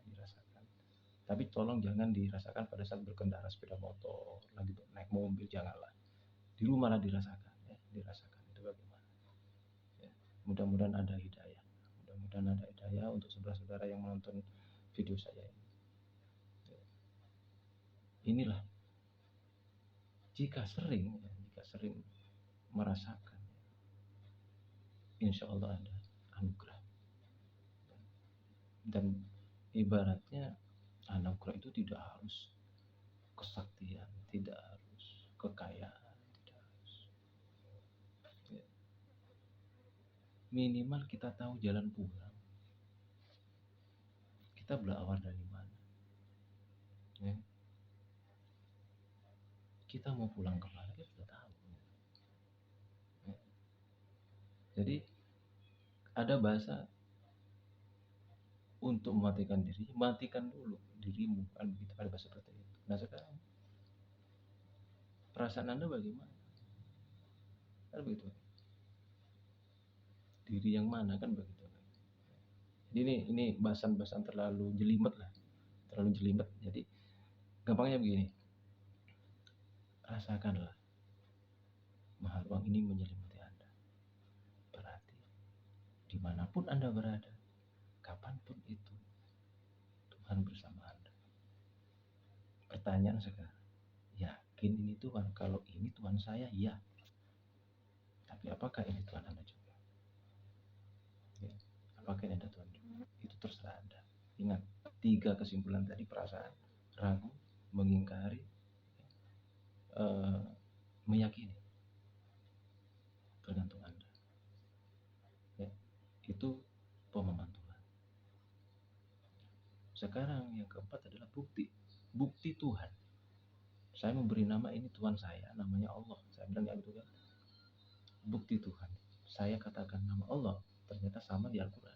Tapi tolong jangan dirasakan pada saat berkendara sepeda motor, lagi naik mobil, janganlah. Di rumah lah dirasakan, ya, dirasakan itu bagaimana. Ya. Mudah-mudahan ada hidayah. Untuk saudara-saudara yang menonton video saya ini. Ya. Inilah jika sering merasakan, insya Allah ada anugerah. Dan ibaratnya anugerah itu tidak harus kesaktian, tidak harus kekayaan, tidak harus. Ya. Minimal kita tahu jalan pulang. Kita berawal dari mana? Ya. Kita mau pulang kemana? Kita sudah tahu. Ya. Jadi ada bahasa untuk mematikan diri, matikan dulu dirimu, kan begitu, ada bahasa seperti itu. Nah sekarang perasaan Anda bagaimana? Kan begitu. Diri yang mana, kan begitu. Jadi ini bahasan-bahasan terlalu jelimet. Jadi gampangnya begini, rasakanlah maha ruang ini menyelimuti Anda. Berarti dimanapun Anda berada, kapanpun itu, Tuhan bersama Anda. Pertanyaan sekarang, yakin ini Tuhan? Kalau ini Tuhan saya, ya. Tapi apakah ini Tuhan Anda juga? Ya. Apakah ini ada Tuhan juga? Itu terserah Anda. Ingat, 3 kesimpulan tadi: perasaan, ragu, mengingkari, meyakini. Tergantung Anda. Ya. Itu pemahaman Tuhan. Sekarang yang keempat adalah bukti Tuhan. Saya memberi nama ini Tuhan saya, namanya Allah. Saya bilang ya gitu kan. Bukti Tuhan. Saya katakan nama Allah, ternyata sama di Al-Quran.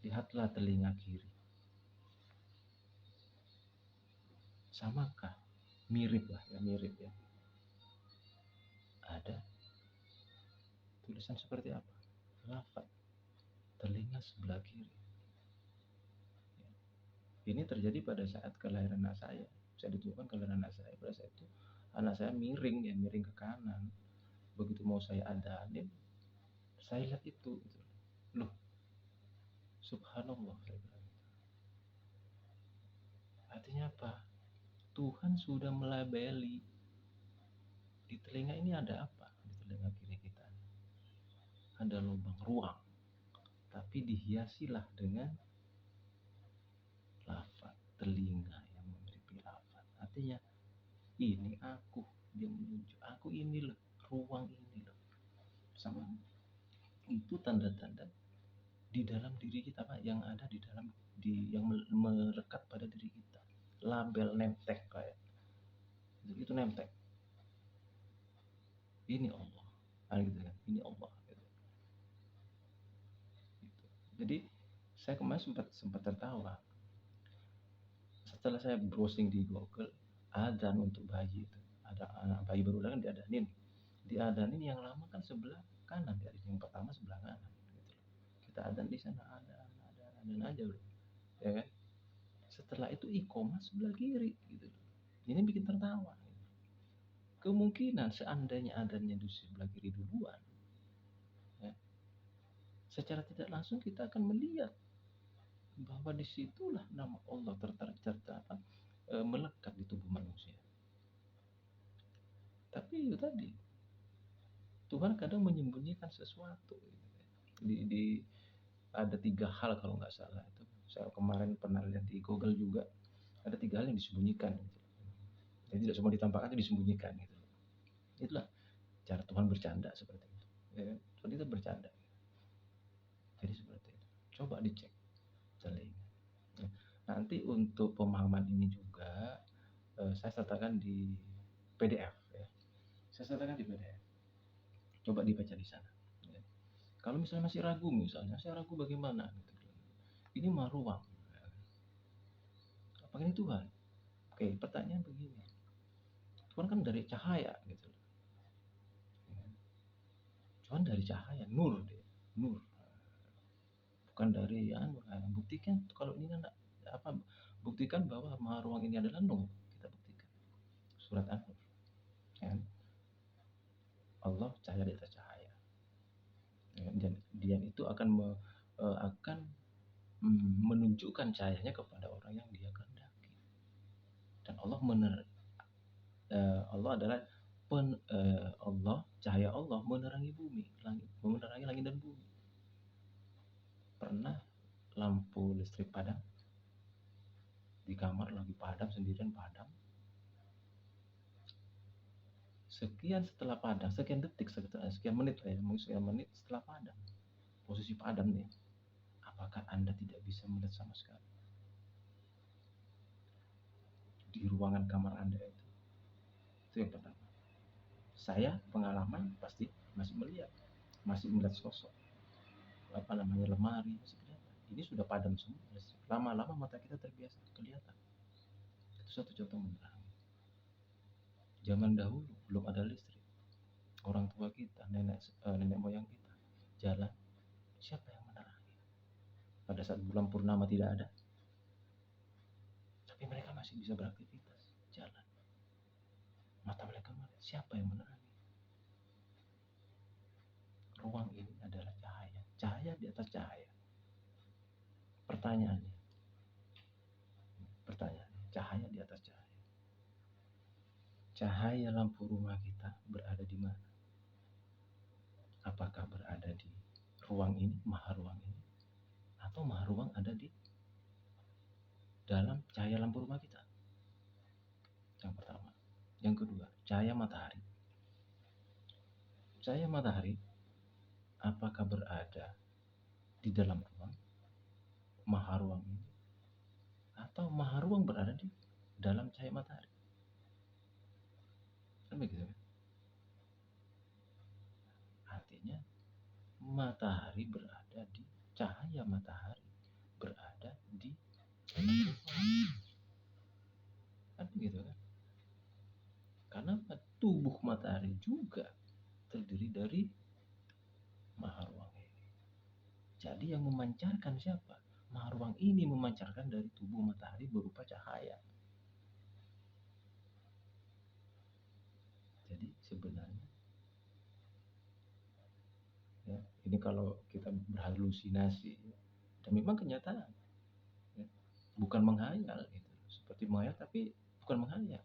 Lihatlah telinga kiri. Samakah? Mirip ya. Ada tulisan seperti apa? Lafaz. Telinga sebelah kiri. Ini terjadi pada saat kelahiran anak saya. Saya ditunjukkan kelahiran anak saya. Pada saat itu anak saya miring ke kanan. Begitu mau saya adanin, saya lihat itu. Loh, subhanallah. Artinya apa? Tuhan sudah melabeli di telinga ini ada apa? Di telinga kiri kita ada lubang ruang, tapi dihiasilah dengan lafaz telinga yang memiliki lafaz. Artinya ini aku, dia menunjuk aku, ini loh ruang ini loh. Sama itu tanda-tanda di dalam diri kita, Pak, yang ada di dalam yang melekat pada diri kita. Label nemtek kayak itu nemtek. Ini Allah. Gitu kan. Ini Allah. Gitu. Jadi saya kemarin sempat tertawa setelah saya browsing di Google, adzan untuk bayi itu. Ada anak bayi baru lahir diadanin yang lama kan sebelah kanan, dari yang pertama sebelah kanan gitu. Kita adzan di sana ada aja loh. Ya kan? Setelah itu iqomah sebelah kiri gitu. Ini bikin tertawa. Kemungkinan seandainya adanya di sebelah kiri duluan, ya, secara tidak langsung kita akan melihat bahwa disitulah nama Allah melekat di tubuh manusia. Tapi itu tadi, Tuhan kadang menyembunyikan sesuatu. Di ada 3 hal kalau nggak salah itu. Saya kemarin pernah lihat di Google juga, ada 3 hal yang disembunyikan. Jadi tidak semua ditampakkan, itu disembunyikan gitu. Itulah cara Tuhan bercanda seperti itu. Ya, Tuhan itu bercanda. Jadi seperti itu. Coba dicek telinga. Nanti untuk pemahaman ini juga saya sertakan di PDF ya. Saya sertakan di PDF. Coba dibaca di sana. Ya. Kalau misalnya masih ragu, saya ragu bagaimana gitu. Ini mah ruang. Apa ini Tuhan? Oke, pertanyaan begini. Tuhan kan dari cahaya gitu. Tuhan dari cahaya, nur dia, nur. Bukan dari buktikan kalau ini kan apa? Buktikan bahwa maha ruang ini adalah nur. Kita buktikan. Surat An-Nur. Kan? Allah cahaya di atas cahaya. Dan dia itu akan menunjukkan cahayanya kepada orang yang dia kehendaki. Dan Allah Allah adalah cahaya Allah menerangi bumi, menerangi langit dan bumi. Pernah lampu listrik padam di kamar, lagi padam, sendirian padam, sekian setelah padam, sekian detik, sekian menit setelah padam, posisi padam nih, apakah Anda tidak bisa melihat sama sekali di ruangan kamar Anda itu? Itu yang pertama. Saya pengalaman pasti masih melihat sosok lemari masih kelihatan. Ini sudah padam semua. Lama-lama mata kita terbiasa kelihatan. Itu satu contoh menerangi. Zaman dahulu belum ada listrik. Orang tua kita, nenek moyang kita jalan, siapa yang menerangi? Pada saat bulan purnama tidak ada, tapi mereka masih bisa beraktivitas, jalan. Mata mereka melihat, siapa yang menerangi? Ruang ini adalah cahaya, cahaya di atas cahaya. Pertanyaannya, cahaya di atas cahaya. Cahaya lampu rumah kita berada di mana? Apakah berada di ruang ini, maha ruang ini? Atau maha ruang ada di dalam cahaya lampu rumah kita? Yang pertama. Yang kedua, cahaya matahari. Cahaya matahari apakah berada di dalam ruang, maha ruang ini? Atau maha ruang berada di dalam cahaya matahari? Kan begitu kan? Artinya matahari berada di cahaya matahari berada di dalam ruang. Kan begitu kan? Karena tubuh matahari juga terdiri dari maha ruang ini. Jadi yang memancarkan siapa? Maha ruang ini memancarkan dari tubuh matahari berupa cahaya. Jadi sebenarnya ya, ini kalau kita berhalusinasi dan memang kenyataan ya, bukan menghayal gitu. Seperti menghayal tapi bukan menghayal.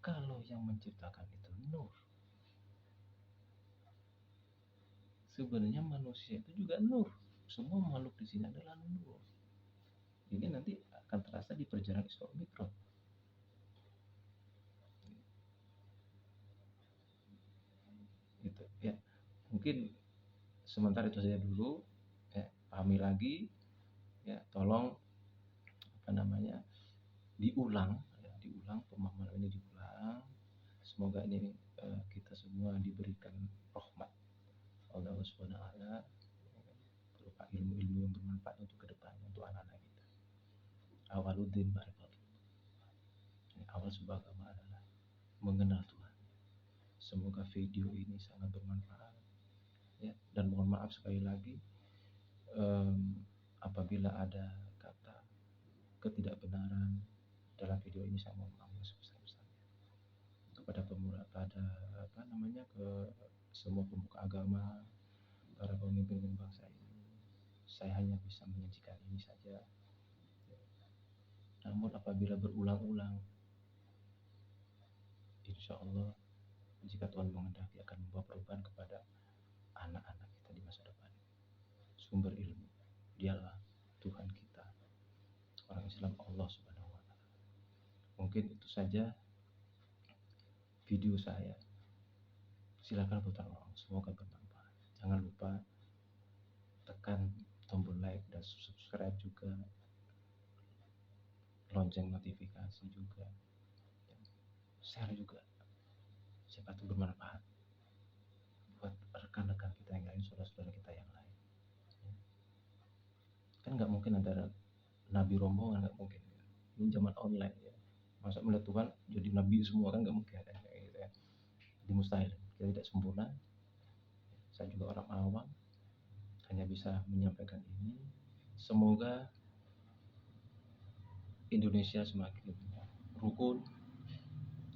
Kalau yang menciptakan itu nur, sebenarnya manusia itu juga nur. Semua makhluk di sini adalah nur. Ini nanti akan terasa di perjalanan Isra Mi'raj. Gitu ya. Mungkin sementara itu saja dulu ya, pahami lagi ya, tolong diulang pemahaman ini diulang. Semoga ini kita semua diberikan rahmat Allah Subhanahu wa taala berupa ilmu-ilmu yang bermanfaat untuk kedepannya, untuk anak-anak kita. Awaluddin ma'rifatullah. Awal sebuah agama adalah mengenal Tuhan. Semoga video ini sangat bermanfaat ya, dan mohon maaf sekali lagi apabila ada kata ketidakbenaran dalam video ini saya mohon maaf sebesar-besarnya kepada ke semua pemuka agama, para pemimpin bangsa ini. Saya hanya bisa menyajikan ini saja. Namun apabila berulang-ulang, insya Allah jika Tuhan menghendaki akan membawa perubahan kepada anak-anak kita di masa depan. Sumber ilmu dialah Tuhan kita, orang Islam, Allah Subhanahu wa Ta'ala. Mungkin itu saja video saya. Silakan putar ulang, semoga bermanfaat. Jangan lupa tekan tombol like dan subscribe juga, lonceng notifikasi juga, dan share juga. Siapa tahu bermanfaat buat rekan-rekan kita yang lain, saudara-saudara kita yang lain. Kan nggak mungkin ada nabi rombongan, nggak mungkin. Ini zaman online ya. Masa melihat Tuhan jadi nabi semua, kan nggak mungkin ada kayak gitu ya. Jadi mustahil, kita tidak sempurna. Saya juga orang awam, hanya bisa menyampaikan ini. Semoga Indonesia semakin rukun,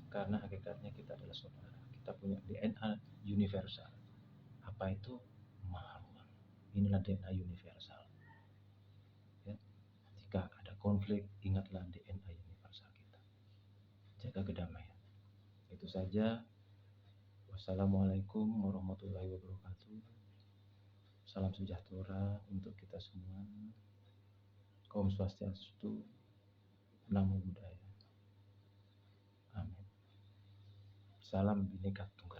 karena hakikatnya kita adalah saudara. Kita punya DNA universal. Apa itu? Maharuan. Inilah DNA universal. Ya. Jika ada konflik, ingatlah DNA universal kita. Jaga kedamaian. Itu saja. Wassalamualaikum warahmatullahi wabarakatuh. Salam sejahtera untuk kita semua. Om Swastiastu, Namo Buddhaya. Amin. Salam Bhinneka Tunggal